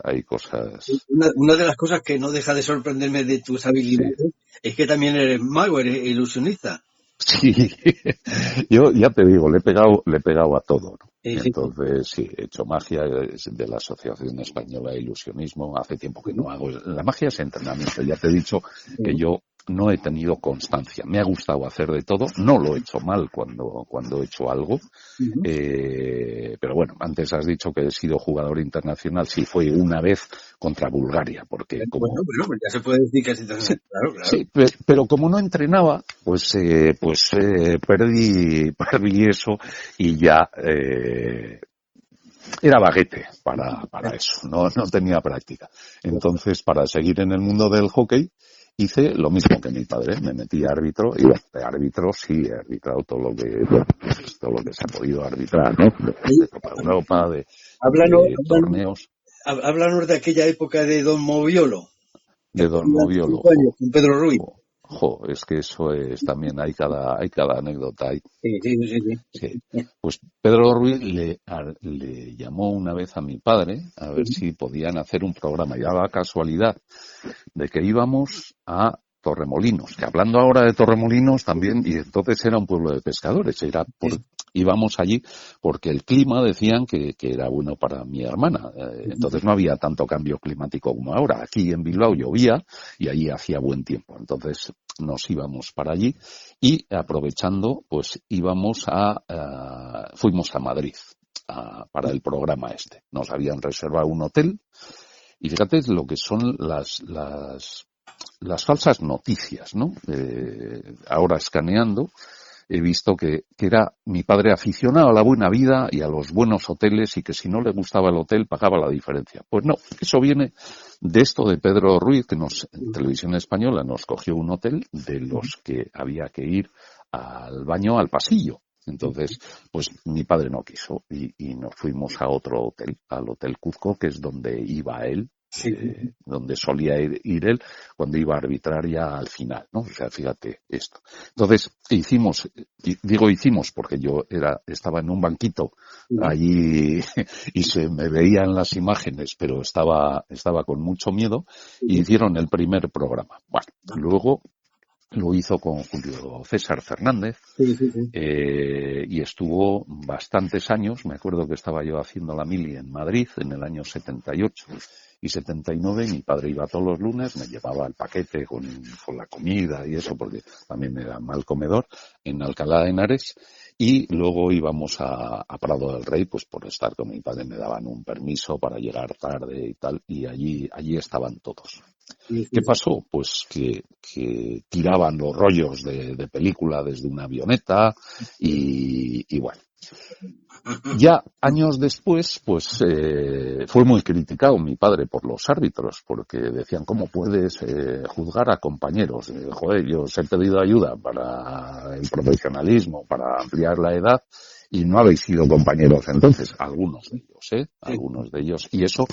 hay cosas, Una de las cosas que no deja de sorprenderme de tus sí, habilidades es que también eres mago, eres ilusionista. sí, yo ya te digo, le he pegado a todo, ¿no? Sí, sí, sí. Entonces, sí, he hecho magia de la Asociación Española de Ilusionismo, hace tiempo que no hago, la magia es entrenamiento, ya te he dicho que yo no he tenido constancia, me ha gustado hacer de todo, no lo he hecho mal cuando he hecho algo, Ujú. pero bueno, antes has dicho que he sido jugador internacional, sí, fue una vez contra Bulgaria, porque Bueno, como pues ya se puede decir que es sí, internacional. Claro, claro. sí, pero como no entrenaba, pues perdí eso y ya era baguete para eso, no tenía práctica. Entonces, para seguir en el mundo del hockey, hice lo mismo que mi padre, me metí a árbitro y de árbitro sí he arbitrado todo lo que se ha podido arbitrar, ¿no? De Copa Europa, Háblanos, de torneos, háblanos de aquella época de Don Moviolo, que de Don tenía Moviolo. 5 años, con Pedro Ruiz. Es que eso es también, hay cada anécdota ahí. Sí, sí, sí, Sí. sí. Pues Pedro Ruiz le llamó una vez a mi padre a ver si podían hacer un programa. Y daba casualidad de que íbamos a Torremolinos, que hablando ahora de Torremolinos también, y entonces era un pueblo de pescadores, íbamos allí porque el clima decían que era bueno para mi hermana. Entonces no había tanto cambio climático como ahora. Aquí en Bilbao llovía y allí hacía buen tiempo. Entonces nos íbamos para allí y aprovechando, pues fuimos a Madrid para el programa este. Nos habían reservado un hotel y fíjate lo que son las falsas noticias, ¿no? Ahora escaneando he visto que era mi padre aficionado a la buena vida y a los buenos hoteles y que si no le gustaba el hotel pagaba la diferencia. Pues no, eso viene de esto de Pedro Ruiz, que en Televisión Española nos cogió un hotel de los que había que ir al baño, al pasillo. Entonces, pues mi padre no quiso y nos fuimos a otro hotel, al Hotel Cuzco, que es donde iba él, donde solía ir él cuando iba a arbitrar ya al final, ¿no? O sea, fíjate esto. Entonces, hicimos porque yo estaba en un banquito allí y se me veían las imágenes, pero estaba con mucho miedo y hicieron el primer programa. Bueno, luego lo hizo con Julio César Fernández y estuvo bastantes años. Me acuerdo que estaba yo haciendo la mili en Madrid en el año 78 y 79. Mi padre iba todos los lunes, me llevaba el paquete con la comida y eso, porque también era mal comedor, en Alcalá de Henares. Y luego íbamos a Prado del Rey, pues por estar con mi padre me daban un permiso para llegar tarde y tal, y allí estaban todos. ¿Qué pasó? Pues que tiraban los rollos de película desde una avioneta y bueno. Ya años después, pues fue muy criticado mi padre por los árbitros, porque decían, ¿cómo puedes juzgar a compañeros? Joder, yo os he pedido ayuda para el profesionalismo, para ampliar la edad, y no habéis sido compañeros entonces, algunos de ellos, y eso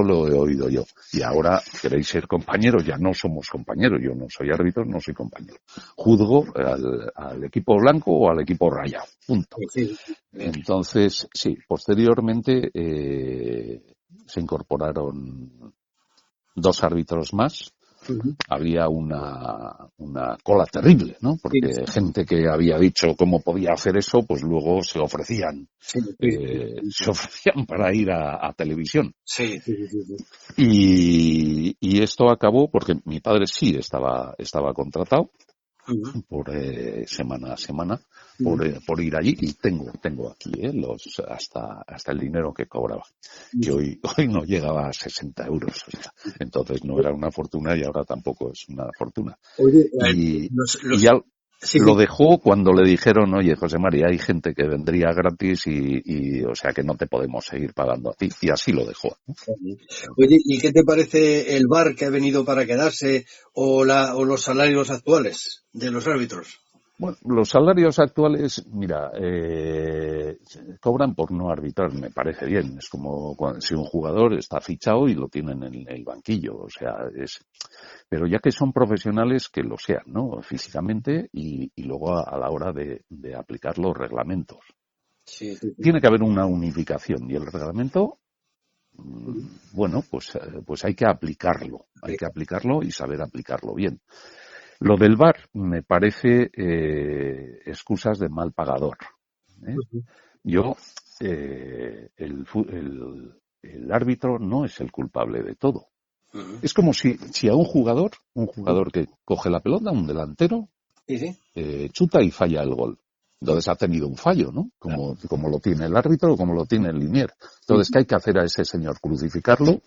lo he oído yo. Y ahora queréis ser compañeros, ya no somos compañeros, yo no soy árbitro, no soy compañero. Juzgo al equipo blanco o al equipo rayado, punto. Entonces, sí, posteriormente se incorporaron 2 árbitros más. Había una cola terrible, ¿no? Porque gente que había dicho cómo podía hacer eso, pues luego se ofrecían para ir a televisión. Y esto acabó porque mi padre sí estaba contratado por semana a semana por ir allí, y tengo aquí hasta el dinero que cobraba, que hoy no llegaba a 60 euros, o sea, entonces no era una fortuna y ahora tampoco es una fortuna. Oye, lo dejó cuando le dijeron, oye, José María, hay gente que vendría gratis y o sea que no te podemos seguir pagando a ti, y así lo dejó. Oye, ¿y qué te parece el VAR que ha venido para quedarse o los salarios actuales de los árbitros? Bueno, los salarios actuales, mira, cobran por no arbitrar, me parece bien. Es como si un jugador está fichado y lo tienen en el banquillo, o sea, pero ya que son profesionales, que lo sean, ¿no? Físicamente y luego a la hora de aplicar los reglamentos. Tiene que haber una unificación y el reglamento, bueno, pues hay que aplicarlo y saber aplicarlo bien. Lo del VAR me parece excusas de mal pagador. Yo, el árbitro no es el culpable de todo. Es como si a un jugador que coge la pelota, un delantero, chuta y falla el gol. Entonces ha tenido un fallo, ¿no? Como lo tiene el árbitro o como lo tiene el linier. Entonces, ¿qué hay que hacer a ese señor? Crucificarlo,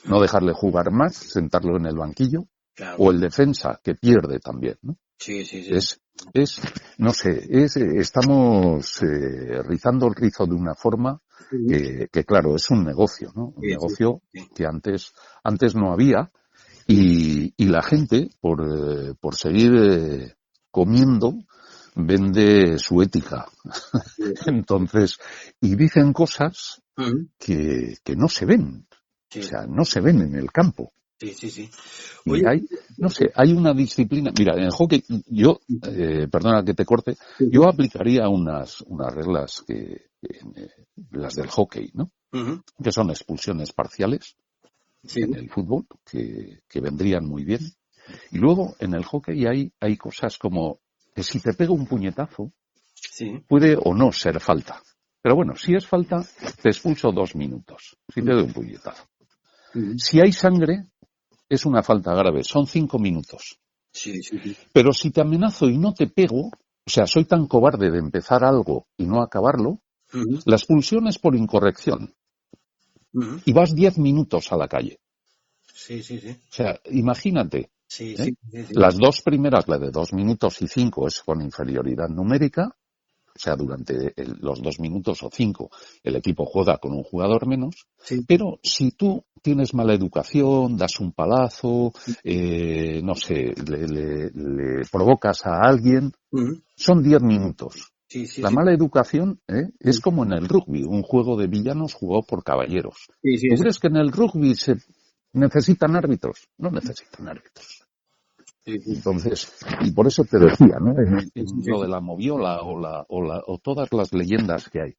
no dejarle jugar más, sentarlo en el banquillo. Claro. O el defensa, que pierde también, ¿no? Sí. Estamos rizando el rizo de una forma que claro, es un negocio, ¿no? Un negocio que antes no había, y la gente, por seguir comiendo, vende su ética. Entonces, y dicen cosas que no se ven. O sea, no se ven en el campo. Sí. Oye, hay una disciplina. Mira, en el hockey, yo, perdona que te corte, yo aplicaría unas reglas las del hockey, ¿no? Que son expulsiones parciales en el fútbol, que vendrían muy bien. Y luego, en el hockey hay cosas como que si te pega un puñetazo, Sí. puede o no ser falta. Pero bueno, si es falta, te expulso 2 minutos. Si te doy un puñetazo. Si hay sangre, es una falta grave. Son 5 minutos. Sí, sí, sí. Pero si te amenazo y no te pego, o sea, soy tan cobarde de empezar algo y no acabarlo, la expulsión es por incorrección. Y vas 10 minutos a la calle. Sí, sí, sí. O sea, imagínate. Sí, ¿eh? sí, sí, sí. Las dos primeras, la de 2 minutos y 5, es con inferioridad numérica. O sea, durante los 2 minutos o 5 el equipo juega con un jugador menos. Sí. Pero si tú tienes mala educación, das un palazo, no sé, le provocas a alguien, son 10 minutos. Sí, sí, La sí. mala educación es como en el rugby, un juego de villanos jugado por caballeros. Sí, sí, ¿Tú sí. crees que en el rugby se necesitan árbitros? No necesitan árbitros. Sí, sí. Entonces, y por eso te decía, ¿no? En Sí, lo sí. de la moviola o todas las leyendas que hay.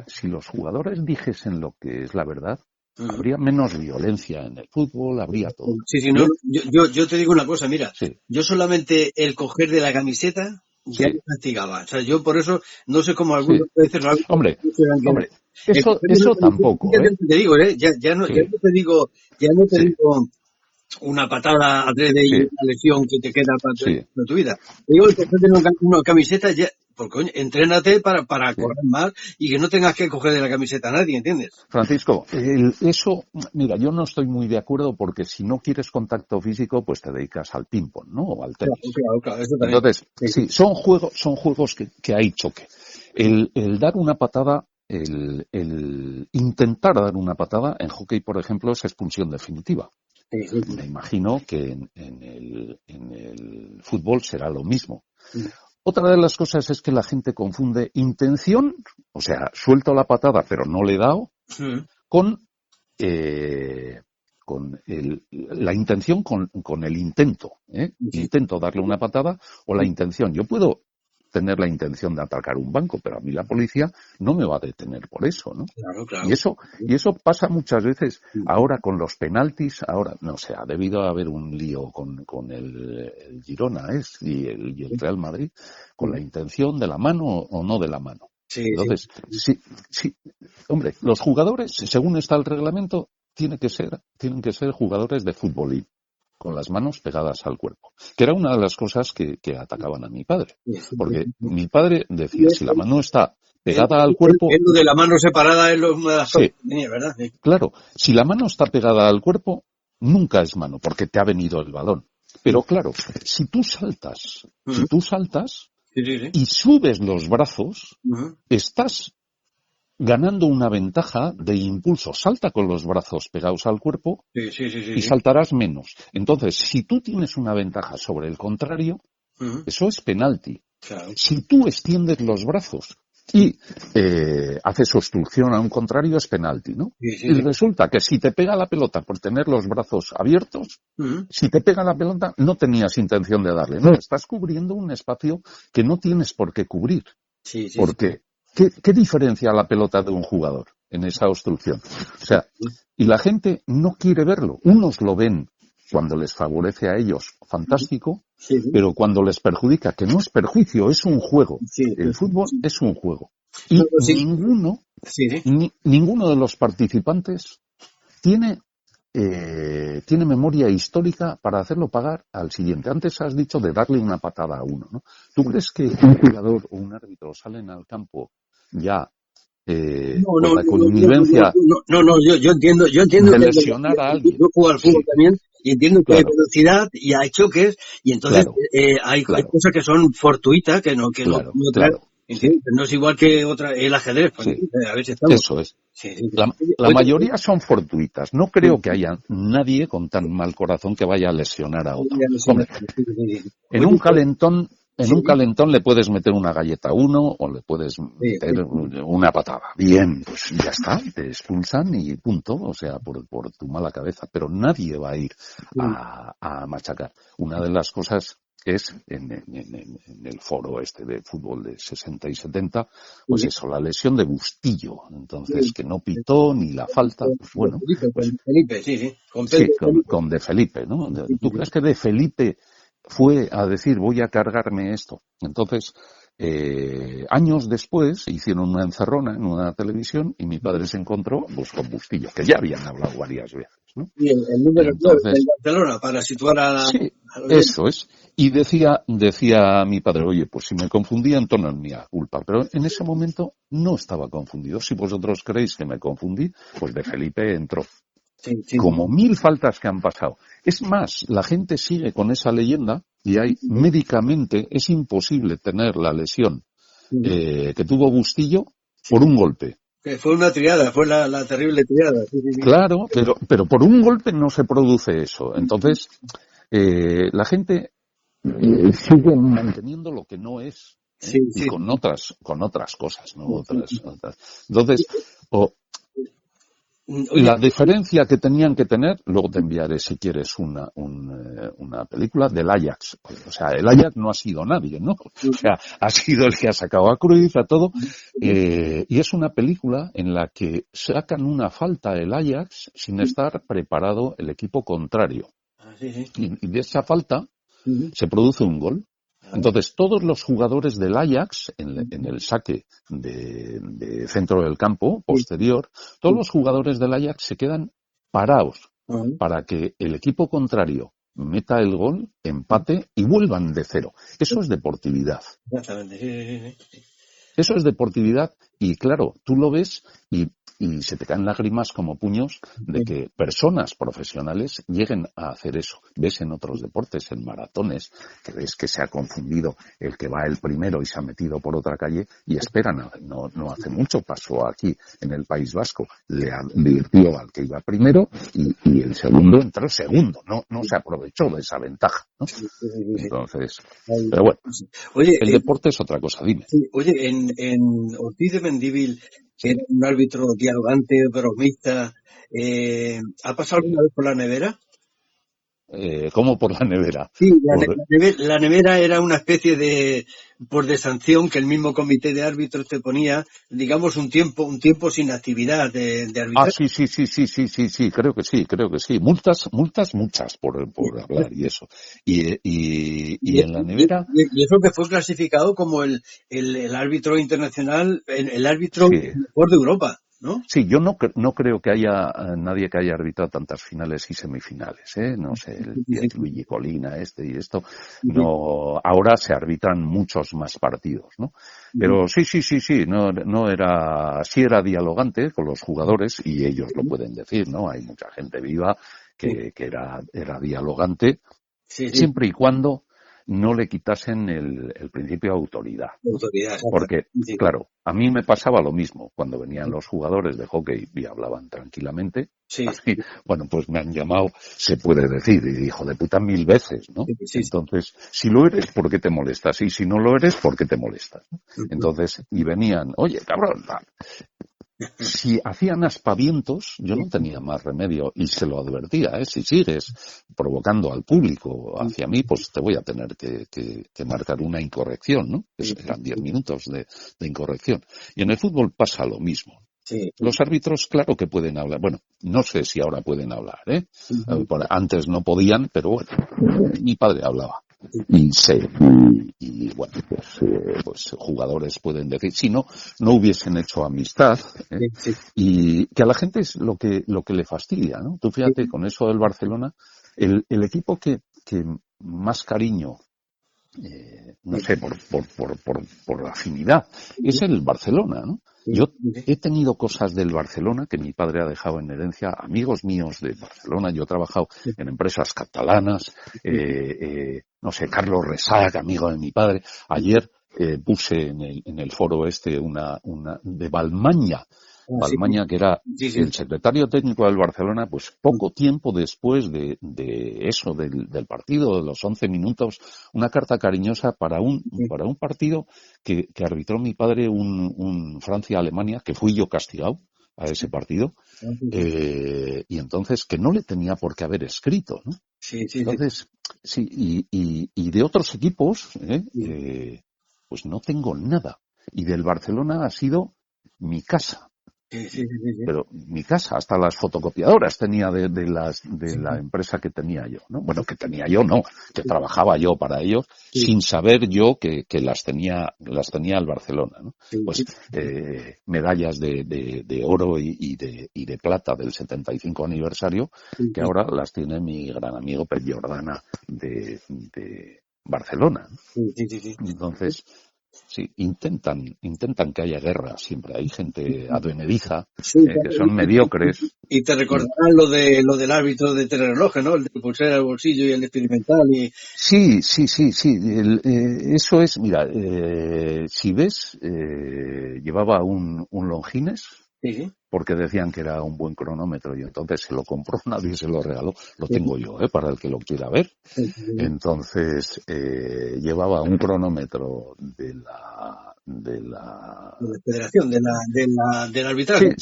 Si los jugadores dijesen lo que es la verdad, habría menos violencia en el fútbol, habría todo. Sí, sí, no, yo te digo una cosa, mira, Sí, yo solamente el coger de la camiseta ya sí, me castigaba. O sea, yo por eso no sé cómo sí. algunos veces lo hago. Hombre, El eso coger de la camiseta, tampoco, fíjate lo que te digo, Sí, ya no te sí, digo una patada adrede y sí, una lesión que te queda para sí, toda tu vida. Te digo, el coger de una camiseta ya, porque coño, entrénate para sí. correr más y que no tengas que coger de la camiseta a nadie, ¿entiendes? Francisco, eso, mira, yo no estoy muy de acuerdo porque si no quieres contacto físico, pues te dedicas al ping-pong, ¿no? O al Claro, tenis. claro, eso también. Entonces, Sí, sí, son juegos que hay choque. El dar una patada, el intentar dar una patada, en hockey, por ejemplo, es expulsión definitiva. sí, sí, Me imagino que en el fútbol será lo mismo. sí. Otra de las cosas es que la gente confunde intención, o sea, suelto la patada pero no le he dado, con, la intención con el intento. Sí. Intento darle una patada o la intención. Yo puedo tener la intención de atacar un banco, pero a mí la policía no me va a detener por eso, ¿no? Claro, claro. Y eso pasa muchas veces ahora con los penaltis, ahora, no sé, ha debido haber un lío con el Girona, y el Real Madrid, con la intención de la mano o no de la mano. Sí, Entonces, sí, hombre, los jugadores, según está el reglamento, tienen que ser jugadores de fútbol con las manos pegadas al cuerpo, que era una de las cosas que atacaban a mi padre, porque mi padre decía, si la mano está pegada al cuerpo... Lo de la mano separada es una de las cosas Sí, que tenía, ¿verdad? Sí. claro, si la mano está pegada al cuerpo, nunca es mano, porque te ha venido el balón. Pero claro, si tú saltas Sí, sí, sí. y subes los brazos, Ujú. estás ganando una ventaja de impulso. Salta con los brazos pegados al cuerpo Sí, sí, sí, sí, y sí. saltarás menos. Entonces, si tú tienes una ventaja sobre el contrario, Ujú. eso es penalti. Claro. Si tú extiendes los brazos y haces obstrucción a un contrario, es penalti, ¿no? Sí, sí, Y sí. resulta que si te pega la pelota por tener los brazos abiertos, Ujú. si te pega la pelota, no tenías intención de darle. No, estás cubriendo un espacio que no tienes por qué cubrir. Sí, sí, ¿Por qué? ¿Qué diferencia la pelota de un jugador en esa obstrucción? O sea, y la gente no quiere verlo. Unos lo ven cuando les favorece a ellos, fantástico, sí, sí. pero cuando les perjudica, que no es perjuicio, es un juego. Sí, El sí, fútbol sí. es un juego. Y No, pues sí. Sí, sí. ninguno de los participantes tiene memoria histórica para hacerlo pagar al siguiente. Antes has dicho de darle una patada a uno, ¿no? ¿Tú crees que un jugador o un árbitro salen al campo ya con la connivencia yo entiendo de que lesionar a alguien? yo juego al fútbol Sí, también y entiendo que hay claro, velocidad y hay choques y entonces claro, hay claro, cosas que son fortuitas que no claro, traen, claro, sí, ¿entiendes? No es igual que el ajedrez, pues, sí, a ver si estamos. eso es. Sí, sí, sí. La mayoría son fortuitas. No creo que haya nadie con tan mal corazón que vaya a lesionar a otro. Hombre, en un calentón le puedes meter una galleta a uno o le puedes meter una patada. Bien, pues ya está, te expulsan y punto, o sea, por tu mala cabeza. Pero nadie va a ir a machacar. Una de las cosas es en el foro este de fútbol de 60 y 70, pues eso, la lesión de Bustillo. Entonces, que no pitó ni la falta, pues bueno, pues Felipe, sí. Con sí, Pedro Felipe. con De Felipe, ¿no? ¿Tú crees que De Felipe fue a decir voy a cargarme esto? Entonces, Años después hicieron una encerrona en una televisión y mi padre se encontró pues con Bustillo, que ya habían hablado varias veces, ¿no? Y el número 9 del Entonces, Barcelona, para situar sí, al oyente. eso es. Y decía mi padre, oye, pues si me confundía, entonces no es mía culpa. Pero en ese momento no estaba confundido. Si vosotros creéis que me confundí, pues de Felipe entró. Sí, sí, Como 1000 faltas que han pasado. Es más, la gente sigue con esa leyenda y hay médicamente es imposible tener la lesión que tuvo Bustillo por un golpe. que fue una triada, fue la terrible triada. Sí, sí, sí. Claro, pero por un golpe no se produce eso. Entonces, la gente sigue manteniendo lo que no es, ¿eh? Sí, Y sí. con otras cosas, ¿no? Otras. Entonces, Oye, la diferencia que tenían que tener, luego te enviaré si quieres una película del Ajax. O sea, el Ajax no ha sido nadie, ¿no? O sea, ha sido el que ha sacado a Cruyff, a todo. Y es una película en la que sacan una falta el Ajax sin estar preparado el equipo contrario. sí, sí. Y de esa falta se produce un gol. Entonces, todos los jugadores del Ajax, en el saque de centro del campo posterior, todos los jugadores del Ajax se quedan parados para que el equipo contrario meta el gol, empate y vuelvan de cero. Eso es deportividad. Exactamente, sí, sí, sí. Eso es deportividad y claro, tú lo ves y se te caen lágrimas como puños de que personas profesionales lleguen a hacer eso. Ves en otros deportes, en maratones, que ves que se ha confundido el que va el primero y se ha metido por otra calle y esperan. No hace mucho pasó aquí en el País Vasco. Le advirtió al que iba primero y el segundo entró segundo. No se aprovechó de esa ventaja, ¿no? Entonces, pero bueno, Oye, el deporte es otra cosa, dime. sí, oye, en Ortiz de Mendívil, que era un árbitro dialogante, bromista, ¿ha pasado alguna vez por la nevera? ¿Cómo por la nevera? Sí, Por, la nevera era una especie de sanción que el mismo comité de árbitros te ponía, digamos, un tiempo sin actividad de arbitraje. sí, creo que sí. Multas muchas por hablar y eso. Y en la nevera, Y eso que fue clasificado como el árbitro internacional, el árbitro sí. mejor de Europa, ¿no? Sí, yo no creo que haya nadie que haya arbitrado tantas finales y semifinales, ¿eh? No sé, el Pierluigi Colina, y esto. No, ahora se arbitran muchos más partidos, ¿no? Pero sí, sí era dialogante con los jugadores y ellos lo pueden decir, ¿no? Hay mucha gente viva que era dialogante, Sí, sí, siempre y cuando no le quitasen el principio de autoridad, ¿no? autoridad, Porque, sí, claro, a mí me pasaba lo mismo cuando venían los jugadores de hockey y hablaban tranquilamente. sí, Así, bueno, pues me han llamado, se puede decir, y hijo de puta 1000 veces, ¿no? sí. Entonces, si lo eres, ¿por qué te molestas? Y si no lo eres, ¿por qué te molestas? Entonces, y venían, oye, cabrón, tal. Si hacían aspavientos, yo no tenía más remedio y se lo advertía, ¿eh? Si sigues provocando al público hacia mí, pues te voy a tener que marcar una incorrección, ¿no? Eran 10 minutos de incorrección. Y en el fútbol pasa lo mismo. Sí. Los árbitros, claro que pueden hablar. Bueno, no sé si ahora pueden hablar, ¿eh? Antes no podían, pero bueno, mi padre hablaba. Y bueno, pues jugadores pueden decir, si no hubiesen hecho amistad, ¿eh? Sí. Y que a la gente es lo que le fastidia, ¿no? Tú fíjate, con eso del Barcelona, el equipo que más cariño, no sé, por afinidad, es el Barcelona, ¿no? Yo he tenido cosas del Barcelona que mi padre ha dejado en herencia, amigos míos de Barcelona. Yo he trabajado en empresas catalanas, no sé, Carlos Resac, amigo de mi padre. Ayer puse en el foro una de Balmaña. Balmaña, que era el secretario técnico del Barcelona, pues poco tiempo después de eso, del partido, de los 11 minutos, una carta cariñosa para un partido que arbitró mi padre, un Francia-Alemania, que fui yo castigado a ese partido, y entonces que no le tenía por qué haber escrito, ¿no? Entonces, sí, y de otros equipos, pues no tengo nada. Y del Barcelona ha sido mi casa. Sí. Pero mi casa, hasta las fotocopiadoras tenía de la empresa que tenía yo, ¿no? Bueno, que tenía yo, no, que trabajaba yo para ellos, Sí, sin saber yo que las tenía el Barcelona, ¿no? sí. Pues medallas de oro y de plata del 75 aniversario, que Sí. ahora las tiene mi gran amigo Pep Jordana de Barcelona, ¿no? Sí. Entonces, sí, intentan que haya guerra siempre. Hay gente advenediza, Sí, que son mediocres. y te Y recordarán lo del árbitro de reloj, ¿no? El de pulsera al bolsillo y el experimental y sí. Eso es, mira, si ves, llevaba un Longines sí. porque decían que era un buen cronómetro y entonces se lo compró, nadie se lo regaló. Lo Sí, tengo yo, para el que lo quiera ver. sí. Entonces, llevaba un cronómetro de De la la federación, del Sí, arbitraje.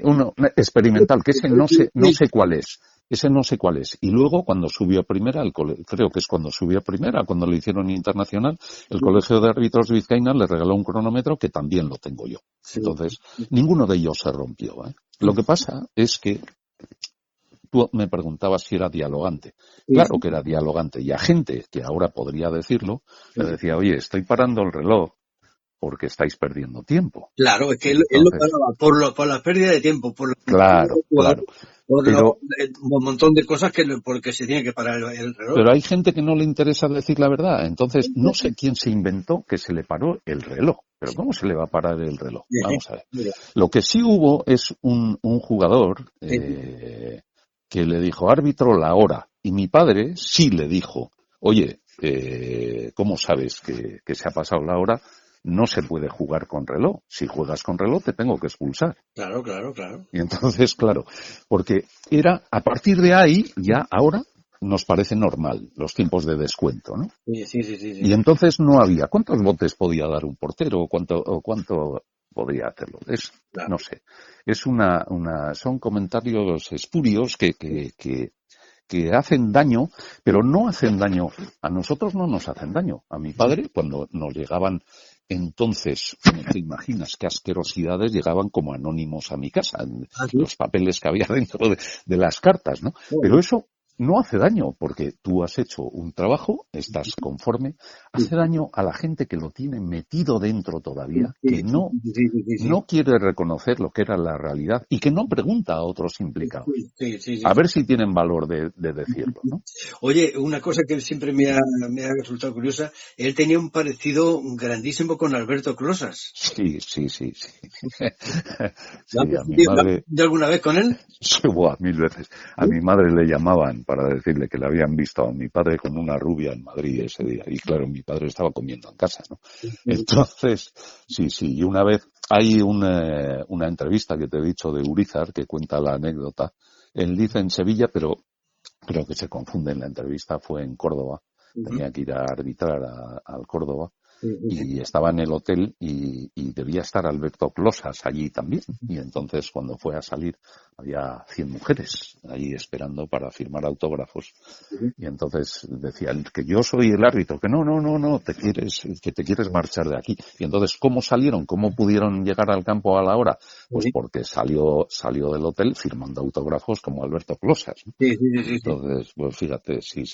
uno experimental, que ese no Sí, sé cuál es. Ese no sé cuál es. Y luego, cuando subió a primera, creo que es cuando subió a primera, cuando lo hicieron internacional, el Colegio de Árbitros Vizcaína le regaló un cronómetro que también lo tengo yo. sí. Entonces, ninguno de ellos se rompió, ¿eh? Lo que pasa es que tú me preguntabas si era dialogante. Claro que era dialogante. Y a gente que ahora podría decirlo, le decía, oye, estoy parando el reloj porque estáis perdiendo tiempo. Claro, es que él lo Entonces, pagaba por la pérdida de tiempo, por la frustración claro, del jugador, claro. por Pero un montón de cosas porque se tiene que parar el reloj. Pero hay gente que no le interesa decir la verdad. Entonces, no sé quién se inventó que se le paró el reloj. Pero ¿cómo se le va a parar el reloj? Vamos a ver. Mira, Lo que sí hubo es un jugador que le dijo, árbitro, la hora. Y mi padre sí le dijo, oye, ¿cómo sabes que se ha pasado la hora? No se puede jugar con reloj. Si juegas con reloj, te tengo que expulsar. claro. Y entonces, claro, porque era, a partir de ahí, ya ahora nos parece normal los tiempos de descuento, ¿no? Y Sí. entonces no había. ¿Cuántos botes podía dar un portero o cuánto podría hacerlo? Claro. No sé. Es son comentarios espurios que hacen daño, pero no hacen daño. A nosotros no nos hacen daño. A mi padre, cuando nos llegaban entonces, no te imaginas qué asquerosidades llegaban como anónimos a mi casa, Ah, sí. los papeles que había dentro de las cartas, ¿no? Pero eso no hace daño, porque tú has hecho un trabajo, estás conforme, hace daño a la gente que lo tiene metido dentro todavía, que no quiere reconocer lo que era la realidad y que no pregunta a otros implicados. A Sí. ver si tienen valor de decirlo, ¿no? Oye, una cosa que siempre me ha resultado curiosa, él tenía un parecido grandísimo con Alberto Closas. Sí. ¿Lo has Sí, a mi confundido, madre, alguna vez con él? sí, buah, 1000 veces. A mi madre le llamaban para decirle que le habían visto a mi padre con una rubia en Madrid ese día. Y claro, mi padre estaba comiendo en casa, ¿no? Entonces, sí. Y una vez hay una entrevista que te he dicho de Urizar que cuenta la anécdota. Él dice en Sevilla, pero creo que se confunde en la entrevista, fue en Córdoba. Tenía que ir a arbitrar al Córdoba y estaba en el hotel y debía estar Alberto Closas allí también. Y entonces cuando fue a salir había 100 mujeres allí esperando para firmar autógrafos. Y entonces decían que yo soy el árbitro, que no, que te quieres marchar de aquí. Y entonces, ¿cómo salieron? ¿Cómo pudieron llegar al campo a la hora? Pues porque salió del hotel firmando autógrafos como Alberto Closas, ¿no? Sí. Entonces, pues fíjate, sí.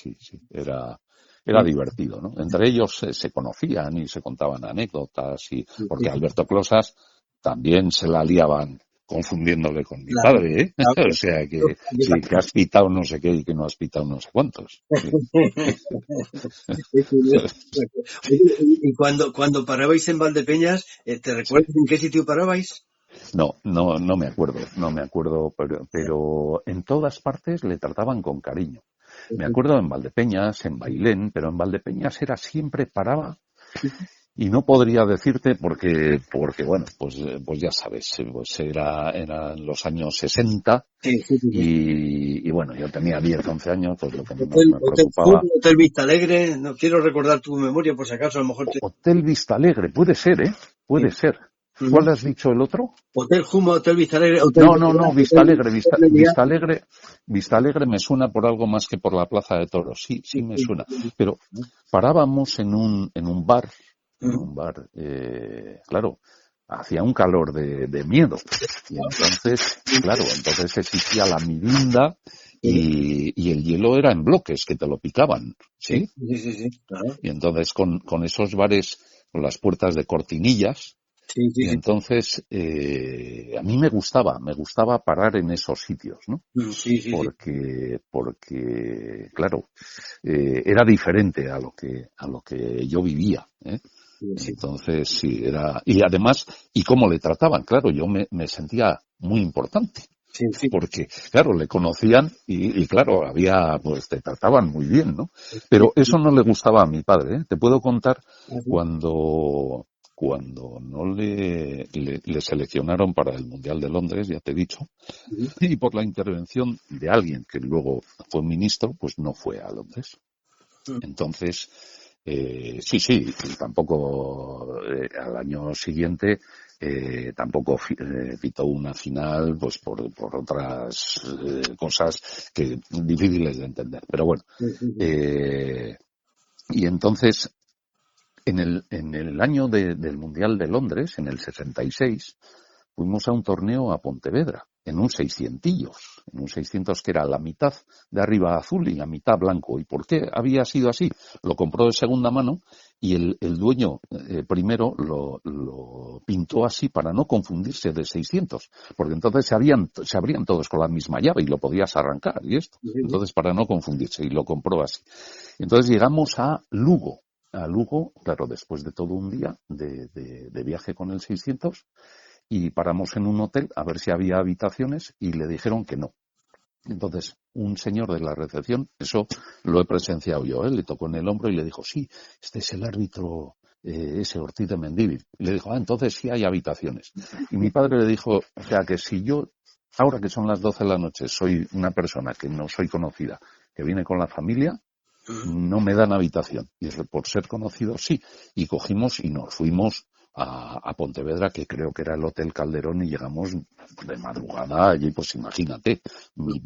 Era divertido, ¿no? Entre ellos se conocían y se contaban anécdotas porque Alberto Closas también se la liaban confundiéndole con mi Claro, padre, ¿eh? claro. O sea que sí, que has pitado no sé qué y que no has pitado no sé cuántos. Sí. Es curioso. Oye, y cuando parabais en Valdepeñas, ¿te Sí. recuerdas en qué sitio parabais? No me acuerdo, pero en todas partes le trataban con cariño. Me acuerdo en Valdepeñas, en Bailén, pero en Valdepeñas era siempre paraba y no podría decirte porque bueno, pues ya sabes, pues eran los años 60 Sí. y bueno, yo tenía 10 11 años, pues lo que me Hotel Fun, preocupaba. Hotel Vista Alegre, no quiero recordar tu memoria por si acaso, a lo mejor te... Hotel Vista Alegre, puede ser, ¿eh? Sí. Puede ser. Ujú. ¿Cuál has dicho el otro? Hotel Juma, Hotel Vista Alegre, Hotel No, Meliá, Vista Alegre, Hotel Meliá. Vista Alegre me suena por algo más que por la Plaza de Toros, sí me suena. Pero parábamos en un bar, Ujú. claro, hacía un calor de miedo. Y entonces, claro, entonces existía la mirinda y el hielo era en bloques que te lo picaban, ¿sí? Sí, claro. Y entonces con esos bares, con las puertas de cortinillas, y Sí. entonces a mí me gustaba parar en esos sitios, ¿no? Sí. Porque claro, era diferente a lo que yo vivía, ¿eh? Sí. Entonces sí, y además, y cómo le trataban, claro, yo me sentía muy importante. Sí. Porque, claro, le conocían y claro, pues te trataban muy bien, ¿no? Pero eso no le gustaba a mi padre, ¿eh? Te puedo contar cuando no le seleccionaron para el Mundial de Londres, ya te he dicho, y por la intervención de alguien que luego fue ministro, pues no fue a Londres. Entonces, sí, y tampoco al año siguiente tampoco pitó una final pues por otras cosas que difíciles de entender. Pero bueno, y entonces en el año del Mundial de Londres, en el 66, fuimos a un torneo a Pontevedra, en un 600 que era la mitad de arriba azul y la mitad blanco. ¿Y por qué había sido así? Lo compró de segunda mano y el dueño primero lo pintó así para no confundirse de 600, porque entonces se abrían todos con la misma llave y lo podías arrancar y esto. Entonces para no confundirse y lo compró así. Entonces llegamos a Lugo, claro, después de todo un día de viaje con el 600, y paramos en un hotel a ver si había habitaciones y le dijeron que no. Entonces, un señor de la recepción, eso lo he presenciado yo, le tocó en el hombro y le dijo, sí, este es el árbitro, ese Ortiz de Mendívil. Y le dijo, entonces sí hay habitaciones. Y mi padre le dijo, o sea, que si yo, ahora que son las 12 de la noche, soy una persona que no soy conocida, que viene con la familia, no me dan habitación. Y por ser conocido, sí. Y cogimos y nos fuimos a Pontevedra, que creo que era el Hotel Calderón, y llegamos de madrugada allí, pues imagínate, mi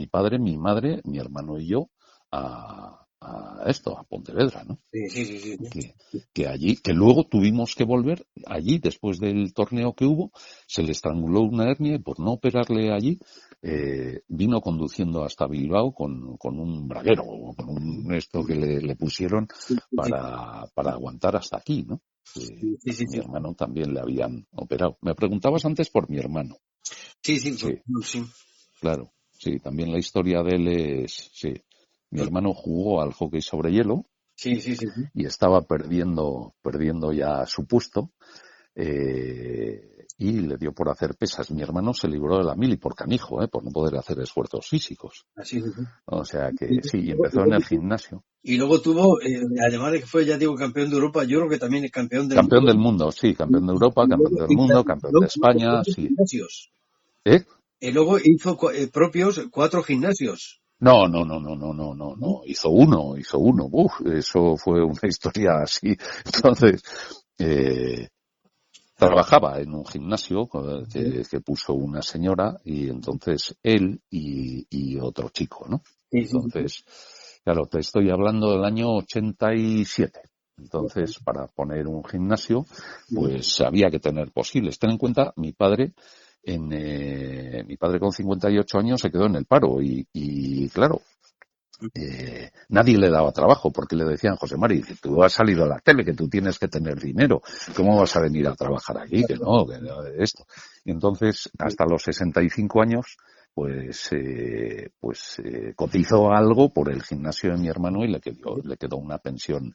padre, mi madre, mi hermano y yo a Pontevedra, ¿no? Sí. Que allí, que luego tuvimos que volver allí, después del torneo que hubo, se le estranguló una hernia y por no operarle allí, vino conduciendo hasta Bilbao con un braguero, con esto que le pusieron para aguantar hasta aquí, ¿no? Sí. Mi hermano también le habían operado. Me preguntabas antes por mi hermano. Sí. Claro, sí, también la historia de él sí. Mi hermano jugó al hockey sobre hielo. Sí. Y estaba perdiendo ya su puesto, y le dio por hacer pesas. Mi hermano se libró de la mili por canijo, por no poder hacer esfuerzos físicos. Así. O sea que sí, y empezó en el gimnasio. Y luego tuvo, además de que fue, ya digo, campeón de Europa, yo creo que también es campeón del Campeón mundo. del mundo, sí, campeón de Europa, campeón del mundo, campeón de España, sí. Gimnasios. ¿Eh? Y luego hizo propios 4 gimnasios. No. Hizo uno. Eso fue una historia así. Entonces, trabajaba en un gimnasio que puso una señora y entonces él y otro chico, ¿no? Entonces, claro, te estoy hablando del año 87. Entonces, para poner un gimnasio, pues había que tener posibles. Ten en cuenta, mi padre con 58 años se quedó en el paro y claro, nadie le daba trabajo porque le decían, José Mari, que tú has salido a la tele, que tú tienes que tener dinero, ¿cómo vas a venir a trabajar aquí? Que no esto. Y entonces, hasta los 65 años, pues cotizó algo por el gimnasio de mi hermano y le quedó una pensión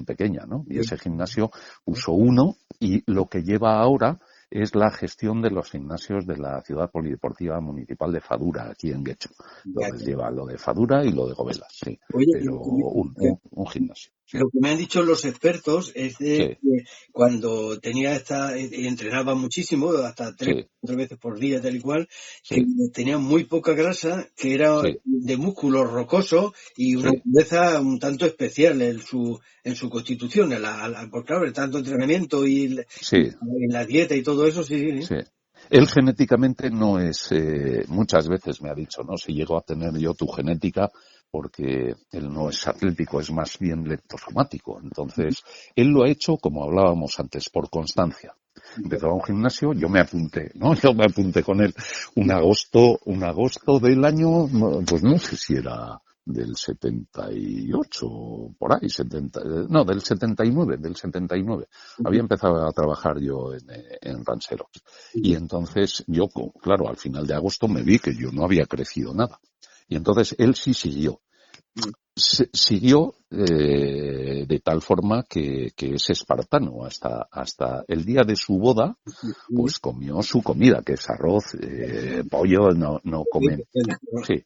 pequeña, ¿no? Y ese gimnasio usó uno y lo que lleva ahora es la gestión de los gimnasios de la Ciudad Polideportiva Municipal de Fadura, aquí en Guecho. Entonces lleva lo de Fadura y lo de Gobelas, sí. Oye, Pero un gimnasio. Sí. Lo que me han dicho los expertos es de que cuando tenía entrenaba muchísimo, hasta 3 o 4 veces por día, tal y cual, que tenía muy poca grasa, que era de músculo rocoso y una pureza un tanto especial en su constitución, porque claro, el tanto entrenamiento y la dieta y todo eso, sí. Él genéticamente no es, muchas veces me ha dicho, ¿no? Si llego a tener yo tu genética, porque él no es atlético, es más bien leptosomático. Entonces, él lo ha hecho, como hablábamos antes, por constancia. Empezó a un gimnasio, yo me apunté, ¿no? Yo me apunté con él un agosto del año, pues no sé si era del 78, por ahí, del 79. Había empezado a trabajar yo en Ranseros. Y entonces yo, claro, al final de agosto me vi que yo no había crecido nada. Y entonces él sí siguió. Siguió de tal forma que es espartano. Hasta el día de su boda, pues comió su comida, que es arroz, pollo, no comen. Sí.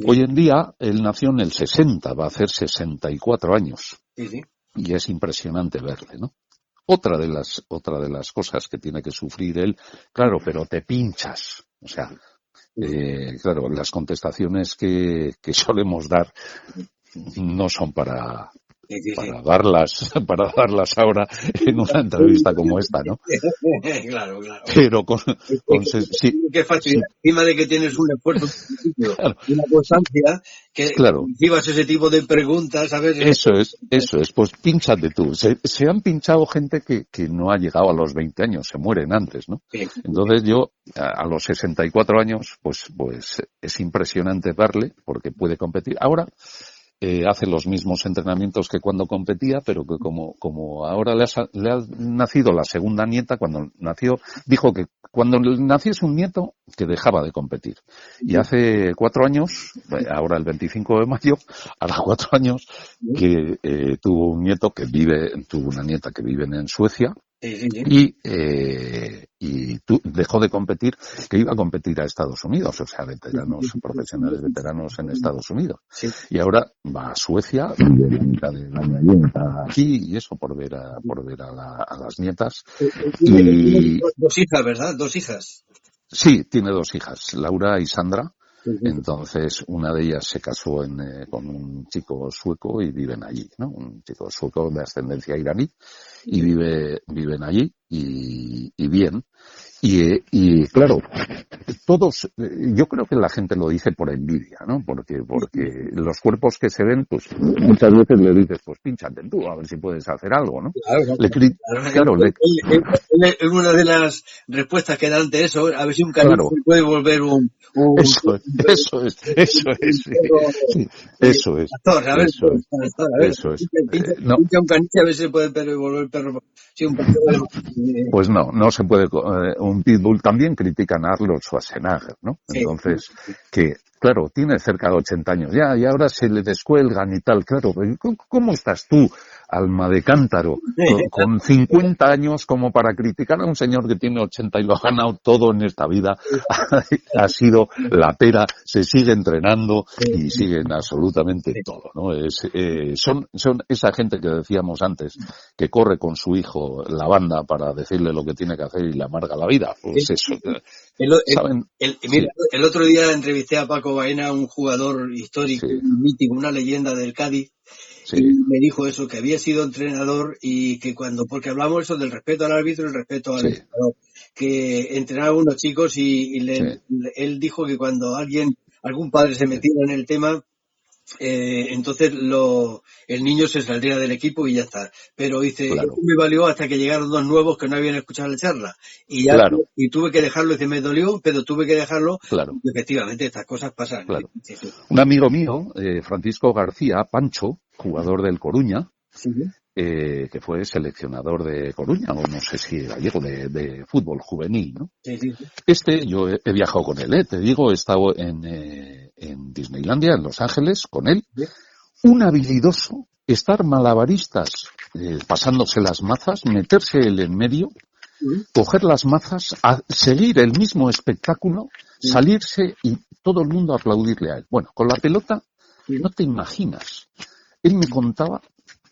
Hoy en día, él nació en el 60, va a hacer 64 años. Y es impresionante verle, ¿no? Otra de las cosas que tiene que sufrir él, claro, pero te pinchas. O sea, claro, las contestaciones que solemos dar no son para darlas ahora en una entrevista como esta, ¿no? Claro. Pero sí. Qué facilidad. Sí. Encima de que tienes un esfuerzo, claro, una constancia, que recibas ese tipo de preguntas, a ver. Eso es, pues pínchate tú. Se han pinchado gente que no ha llegado a los 20 años, se mueren antes, ¿no? Sí. Entonces yo, a los 64 años, pues es impresionante verle, porque puede competir. Ahora, hace los mismos entrenamientos que cuando competía, pero que como ahora le ha nacido la segunda nieta, cuando nació, dijo que cuando naciese un nieto, que dejaba de competir. Y hace 4 años, ahora el 25 de mayo, hará 4 años, que tuvo una nieta que vive en Suecia, y dejó de competir, que iba a competir a Estados Unidos, o sea, profesionales veteranos en Estados Unidos. Sí. Y ahora va a Suecia, vive la mitad del año allí, está aquí, y eso por ver a las nietas. Y 2 hijas, ¿verdad? 2 hijas. Sí, tiene 2 hijas, Laura y Sandra. Entonces, una de ellas se casó con un chico sueco y viven allí, ¿no? Un chico sueco de ascendencia iraní y viven allí y bien. Y claro, todos, yo creo que la gente lo dice por envidia, ¿no? Porque los cuerpos que se ven, pues muchas veces le dices, pues pínchate tú, a ver si puedes hacer algo, ¿no? Claro. Es una de las respuestas que da ante eso, a ver si un canino se puede volver un Eso es. Sí, eso es. Pincha un caniche a ver si se puede volver el perro. Sí, un perro. Pues no se puede. Un pitbull también critican a Arnold Schwarzenegger, ¿no? Entonces, que claro, tiene cerca de 80 años ya, y ahora se le descuelgan y tal, claro. ¿Cómo estás tú, alma de cántaro, con 50 años como para criticar a un señor que tiene 80 y lo ha ganado todo en esta vida? Ha sido la pera, se sigue entrenando y siguen absolutamente todo, ¿no? Son esa gente que decíamos antes, que corre con su hijo la banda para decirle lo que tiene que hacer y le amarga la vida. Pues eso. Mira, el otro día entrevisté a Paco Baena, un jugador histórico, mítico, una leyenda del Cádiz. Sí. Y me dijo eso, que había sido entrenador y que porque hablamos eso del respeto al árbitro y el respeto al entrenador, que entrenaba a unos chicos y él dijo que cuando algún padre se metiera en el tema, entonces el niño se saldría del equipo y ya está. Pero dice, eso me valió hasta que llegaron 2 nuevos que no habían escuchado la charla. Y y tuve que dejarlo, dice, me dolió, pero tuve que dejarlo. Y efectivamente, estas cosas pasan. Claro. Sí. Un amigo mío, Francisco García, Pancho, jugador del Coruña, que fue seleccionador de Coruña, o no sé si gallego, de fútbol juvenil, ¿no? Yo he viajado con él, te digo, he estado en Disneylandia, en Los Ángeles, con él. Un habilidoso, estar malabaristas, pasándose las mazas, meterse él en medio, coger las mazas, seguir el mismo espectáculo, salirse y todo el mundo aplaudirle a él. Bueno, con la pelota, no te imaginas. Él me contaba,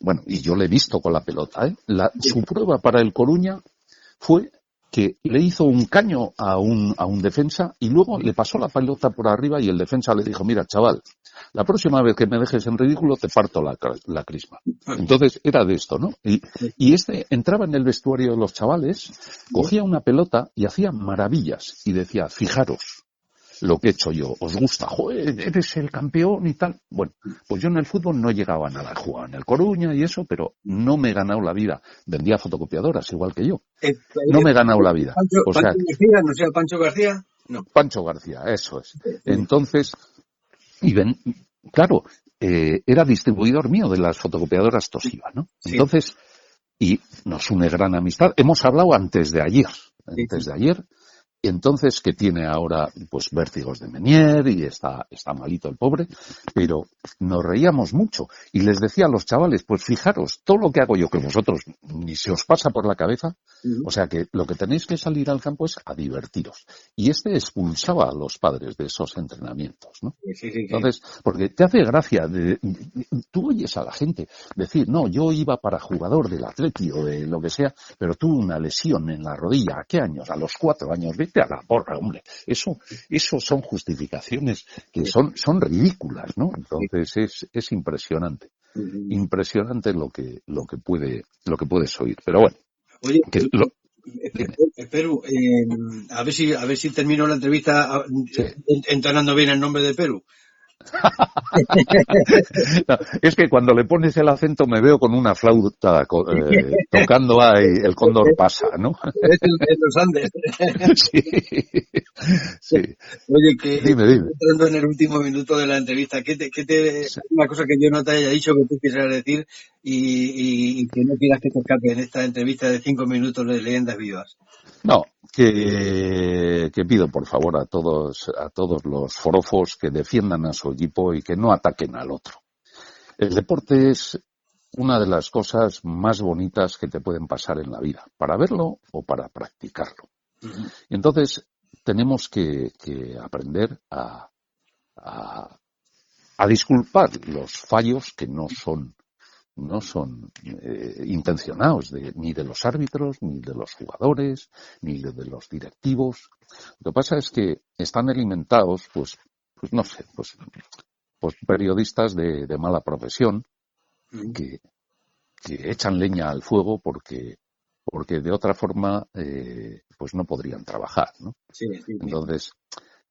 bueno, y yo le he visto con la pelota, su prueba para el Coruña fue que le hizo un caño a un defensa y luego le pasó la pelota por arriba y el defensa le dijo, mira, chaval, la próxima vez que me dejes en ridículo te parto la crisma. Entonces era de esto, ¿no? Y entraba en el vestuario de los chavales, cogía una pelota y hacía maravillas y decía, fijaros, lo que he hecho yo. ¿Os gusta? Joder, eres el campeón y tal. Bueno, pues yo en el fútbol no he llegado a nada. He jugado en el Coruña y eso, pero no me he ganado la vida. Vendía fotocopiadoras igual que yo. No me he ganado la vida. O sea, Pancho García, ¿no sea Pancho García? No. Pancho García, eso es. Entonces, claro, era distribuidor mío de las fotocopiadoras Toshiba, ¿no? Entonces, y nos une gran amistad. Hemos hablado antes de ayer. Y entonces, que tiene ahora, pues, vértigos de Menier y está malito el pobre, pero nos reíamos mucho. Y les decía a los chavales, pues fijaros, todo lo que hago yo, que vosotros ni se os pasa por la cabeza, o sea que lo que tenéis que salir al campo es a divertiros. Y expulsaba a los padres de esos entrenamientos, ¿no? Entonces, porque te hace gracia, tú oyes a la gente decir, no, yo iba para jugador del Atleti o de lo que sea, pero tuve una lesión en la rodilla. ¿A qué años? A los 4 años. Vete a la porra, hombre. Eso son justificaciones que son ridículas, ¿no? Entonces es impresionante. Impresionante lo que puedes oír. Pero bueno. Oye, Perú, a ver si termino la entrevista entonando bien el nombre de Perú. No, es que cuando le pones el acento me veo con una flauta tocando ahí el cóndor pasa, ¿no? En los Andes. Sí. Oye, que dime. entrando en el último minuto de la entrevista, una cosa que yo no te haya dicho que tú quisieras decir y que no quieras que te escape en esta entrevista de 5 minutos de Leyendas Vivas? No, que pido por favor a todos los forofos que defiendan a su equipo y que no ataquen al otro. El deporte es una de las cosas más bonitas que te pueden pasar en la vida, para verlo o para practicarlo. Y entonces tenemos que aprender a disculpar los fallos que no son intencionados ni de los árbitros, ni de los jugadores, ni de los directivos. Lo que pasa es que están alimentados, pues no sé, pues periodistas de mala profesión que echan leña al fuego porque de otra forma pues no podrían trabajar, ¿no? Sí. Entonces,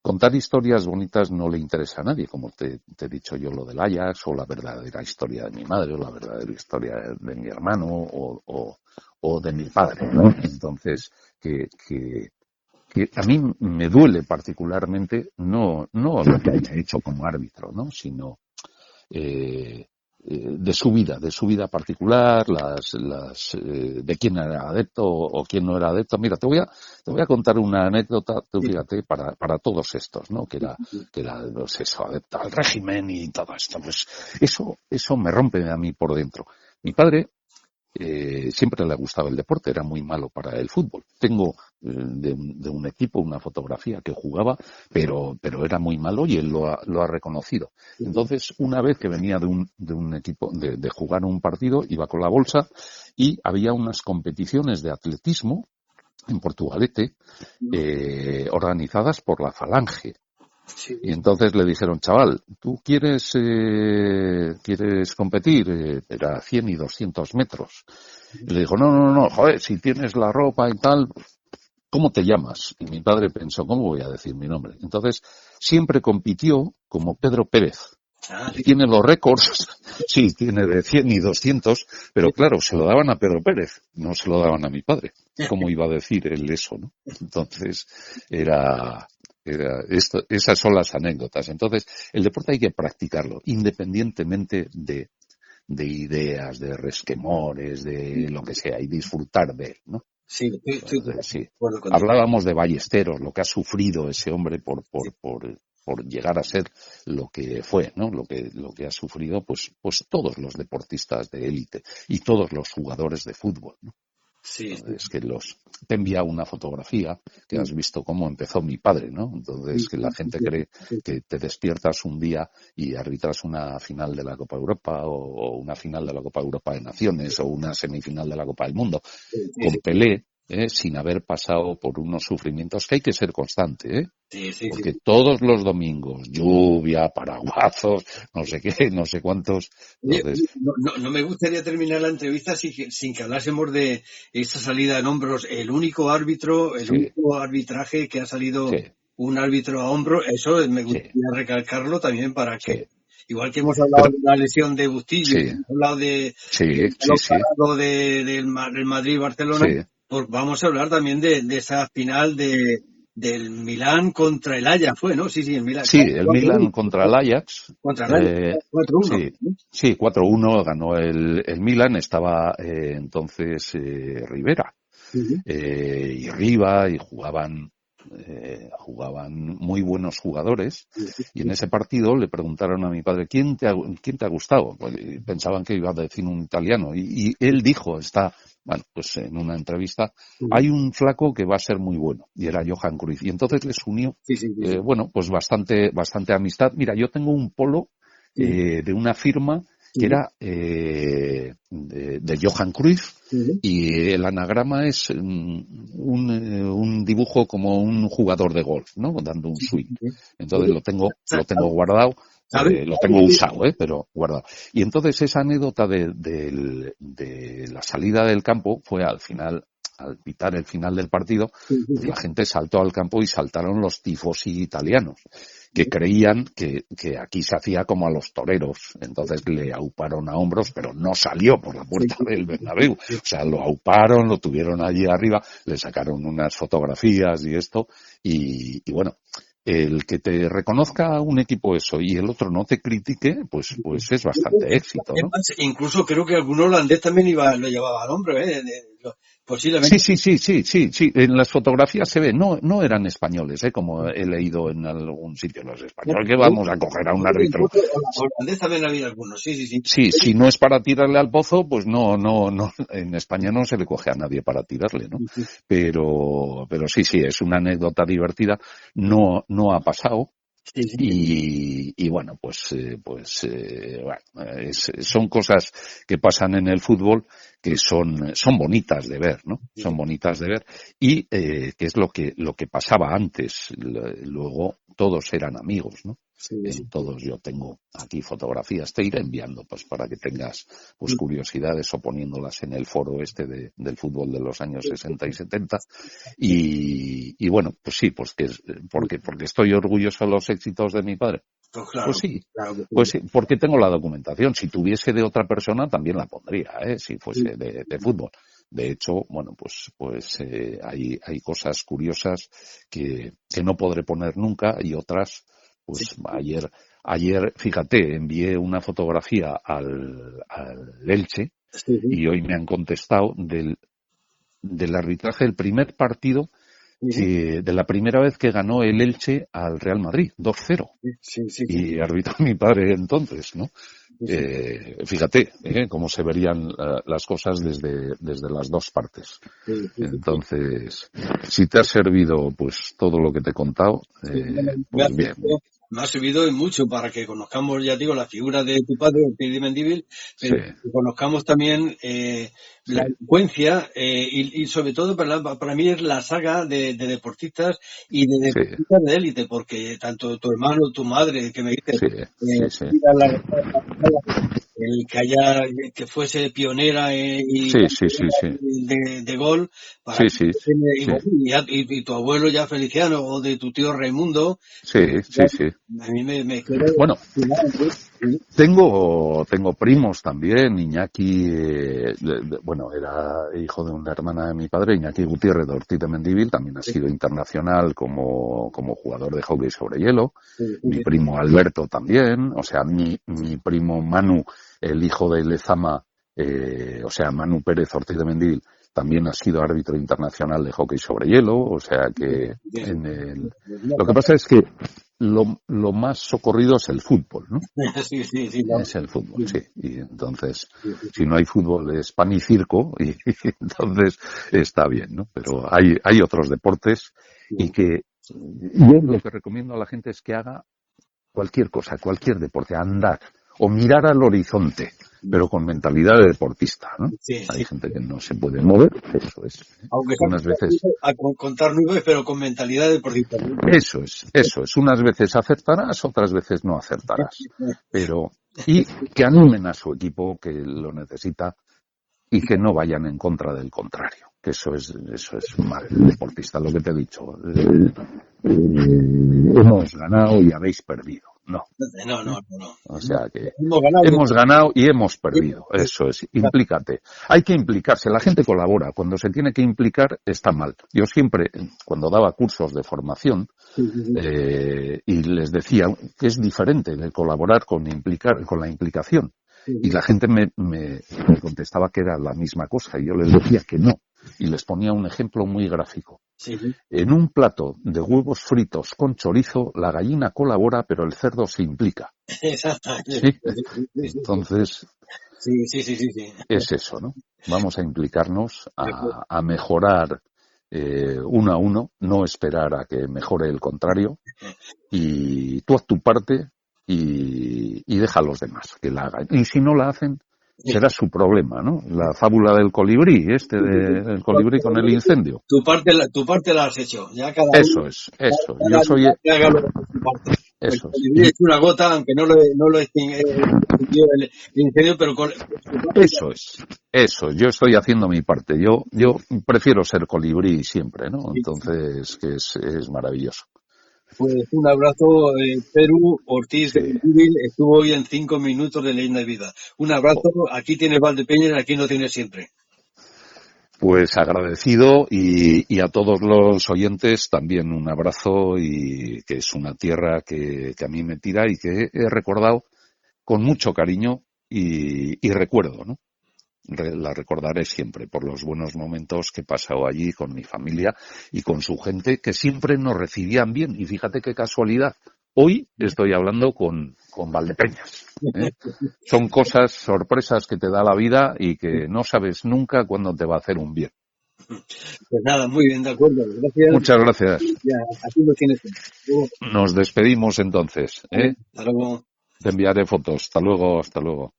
contar historias bonitas no le interesa a nadie, como te he dicho yo lo del Ajax, o la verdadera historia de mi madre, o la verdadera historia de mi hermano, o de mi padre, ¿no? Entonces, que a mí me duele particularmente, no lo que haya hecho como árbitro, ¿no? Sino de su vida particular, de quién era adepto o quién no era adepto. Mira, te voy a contar una anécdota, tú fíjate, para todos estos, ¿no? Que era pues eso, adepto al régimen y todo esto. Pues eso me rompe a mí por dentro. Mi padre siempre le gustaba el deporte, era muy malo para el fútbol. Tengo de un equipo una fotografía que jugaba, pero era muy malo y él lo ha reconocido. Entonces, una vez que venía de un equipo, de jugar un partido, iba con la bolsa y había unas competiciones de atletismo en Portugalete organizadas por la Falange. Sí. Y entonces le dijeron, chaval, ¿tú quieres competir? Era 100 y 200 metros. Y le dijo, no, joder, si tienes la ropa y tal, ¿cómo te llamas? Y mi padre pensó, ¿cómo voy a decir mi nombre? Entonces, siempre compitió como Pedro Pérez. Sí. Tiene los récords, sí, tiene de 100 y 200, pero claro, se lo daban a Pedro Pérez, no se lo daban a mi padre. ¿Cómo iba a decir él eso, no? Entonces, esas son las anécdotas. Entonces, el deporte hay que practicarlo, independientemente de ideas, de resquemores, de lo que sea, y disfrutar de él, ¿no? Sí. Entonces, sí. Hablábamos de Ballesteros, lo que ha sufrido ese hombre por llegar a ser lo que fue, ¿no? Lo que ha sufrido, pues todos los deportistas de élite y todos los jugadores de fútbol, ¿no? Sí. Es que te he enviado una fotografía que has visto cómo empezó mi padre, ¿no? Entonces, que la gente cree que te despiertas un día y arbitras una final de la Copa Europa o una final de la Copa Europa de Naciones o una semifinal de la Copa del Mundo con Pelé, sin haber pasado por unos sufrimientos que hay que ser constante, ¿eh? Sí. Porque todos los domingos, lluvia, paraguazos, no sé qué, no sé cuántos. Entonces... No me gustaría terminar la entrevista sin que hablásemos de esa salida en hombros. El único árbitro, único arbitraje que ha salido un árbitro a hombro, eso me gustaría Sí, recalcarlo también para sí. que, igual que hemos hablado Pero, de la lesión de Bustillo, sí, hemos hablado del sí, sí, balón sí, parado del Madrid-Barcelona, sí. pues vamos a hablar también de esa final del Milán contra el Ajax, fue, ¿no? Sí, sí, el Milán, Sí, el 4-1, Milan contra el Ajax. contra el Ajax, 4-1. Sí, sí, 4-1 ganó el Milan. Estaba entonces Rivera Sí, y Riva y jugaban muy buenos jugadores. sí, sí, Y en ese partido le preguntaron a mi padre, ¿quién te ha gustado? Pues, y pensaban que iba a decir un italiano. Y él dijo, bueno, pues en una entrevista, hay un flaco que va a ser muy bueno. Y era Johan Cruyff. Y entonces les unió, sí, sí, sí, sí, bueno, pues bastante amistad. Mira, yo tengo un polo sí, de una firma que sí, era de Johan Cruyff, sí, y el anagrama es un dibujo como un jugador de golf, ¿no? Dando un swing. sí. Entonces lo tengo guardado, ¿Sabes? lo tengo usado, pero guardado. Y entonces esa anécdota de la salida del campo fue al final, al pitar el final del partido, Sí, sí, pues sí. la gente saltó al campo y saltaron los tifosi italianos, que creían que aquí se hacía como a los toreros. Entonces le auparon a hombros, pero no salió por la Sí, puerta sí, del sí, Bernabéu. O sea, lo auparon, lo tuvieron allí arriba, le sacaron unas fotografías y esto, y bueno, el que te reconozca un equipo eso y el otro no te critique, pues es bastante éxito, es ¿no? más, incluso creo que algún holandés también lo llevaba al hombro, Sí, posiblemente. sí, sí, sí, sí, sí. En las fotografías se ve, no eran españoles, como he leído en algún sitio. Los españoles que vamos a coger a un árbitro. Holandés también había algunos, sí, sí, sí. Sí, si no es para tirarle al pozo, pues no, en España no se le coge a nadie para tirarle, ¿no? Pero sí, es una anécdota divertida. No ha pasado. Sí, sí, Y bueno, bueno, son cosas que pasan en el fútbol que son bonitas de ver, ¿no? sí, Son bonitas de ver y que es lo que pasaba antes. Luego todos eran amigos, ¿no? sí, sí, Todos yo tengo aquí fotografías, te iré enviando pues para que tengas pues sí, curiosidades o poniéndolas en el foro del fútbol de los años 60 y 70 y bueno, pues sí, porque estoy orgulloso de los éxitos de mi padre. pues Pues claro, sí, claro que pues sí. sí, porque tengo la documentación. Si tuviese de otra persona también la pondría, si Sí, fuese de fútbol. De hecho, bueno, hay cosas curiosas que no podré poner nunca y otras, sí, pues ayer, fíjate, envié una fotografía al Elche sí, sí, y hoy me han contestado del arbitraje del primer partido sí, de la primera vez que ganó el Elche al Real Madrid, 2-0. sí, sí, sí, Y arbitró mi padre entonces, ¿no? sí, sí. Fíjate, cómo se verían las cosas desde las dos partes. Sí, sí, sí, sí. Entonces, si te ha servido pues todo lo que te he contado, Sí, bueno, pues bien. me ha servido en mucho para que conozcamos, ya digo, la figura de tu padre, Ortiz Mendívil, Sí, pero que conozcamos también sí, la elocuencia y sobre todo para mí es la saga de deportistas y de sí, deportistas de élite, porque tanto tu hermano, tu madre, que me dices, sí, sí, sí, mira el que fuese pionera y sí, sí, sí, sí, de gol, para sí, mí, sí, sí, y tu abuelo ya Feliciano o de tu tío Raimundo, sí, sí, sí. a mí me quedó Bueno, fascinante. Sí, tengo primos también. Iñaki, bueno, era hijo de una hermana de mi padre, Iñaki Gutiérrez de Ortiz de Mendívil, también ha sido internacional como jugador de hockey sobre hielo. sí, Mi sí, primo Alberto también, o sea, mi primo Manu, el hijo de Lezama, o sea, Manu Pérez Ortiz de Mendívil, también ha sido árbitro internacional de hockey sobre hielo, o sea que sí, lo que pasa es que lo más socorrido es el fútbol, ¿no? sí, sí, sí, no, Es el fútbol, sí, sí. Y entonces, sí, sí, si no hay fútbol es pan y circo y entonces está bien, ¿no? Pero hay otros deportes y que yo lo que recomiendo a la gente es que haga cualquier cosa, cualquier deporte, andar o mirar al horizonte, pero con mentalidad de deportista, ¿no? sí, Hay sí. gente que no se puede mover, eso es. Aunque sea Unas veces, a contar nubes, pero con mentalidad deportista. eso es. Unas veces acertarás, otras veces no acertarás. Y que animen a su equipo que lo necesita y que no vayan en contra del contrario. Que eso es mal deportista, lo que te he dicho. hemos ganado y habéis perdido. No. No. O sea que hemos ganado y hemos perdido. Eso es. Implícate. Hay que implicarse. La gente colabora. Cuando se tiene que implicar está mal. Yo siempre, cuando daba cursos de formación, y les decía que es diferente de colaborar con la implicación. Y la gente me contestaba que era la misma cosa. Y yo les decía que no. Y les ponía un ejemplo muy gráfico. Sí. En un plato de huevos fritos con chorizo, la gallina colabora, pero el cerdo se implica. Exactamente. ¿Sí? Entonces, sí. es eso, ¿no? Vamos a implicarnos a mejorar uno a uno, no esperar a que mejore el contrario, y tú haz tu parte y deja a los demás que la hagan. Y si no la hacen, será su problema, ¿no? La fábula del colibrí, del colibrí con el incendio. Tu parte la has hecho. Ya cada eso uno, es, eso. Yo soy... Eso es. El es una gota, aunque no lo extinguió el incendio, pero eso es, eso. Yo estoy haciendo mi parte. Yo prefiero ser colibrí siempre, ¿no? Entonces, que es maravilloso. Pues un abrazo, Perú. Ortiz de Civil estuvo hoy en 5 minutos de Leyenda de Vida. Un abrazo. Aquí tienes Valdepeñas, aquí no tienes siempre. Pues agradecido y a todos los oyentes también un abrazo, y que es una tierra que a mí me tira y que he recordado con mucho cariño y recuerdo, ¿no? La recordaré siempre por los buenos momentos que he pasado allí con mi familia y con su gente, que siempre nos recibían bien. Y fíjate qué casualidad, hoy estoy hablando con Valdepeñas. Son cosas, sorpresas que te da la vida y que no sabes nunca cuándo te va a hacer un bien. Pues nada, muy bien, de acuerdo. Gracias. Muchas gracias. Ya, aquí lo tienes. Nos despedimos entonces. Hasta luego. Te enviaré fotos. Hasta luego.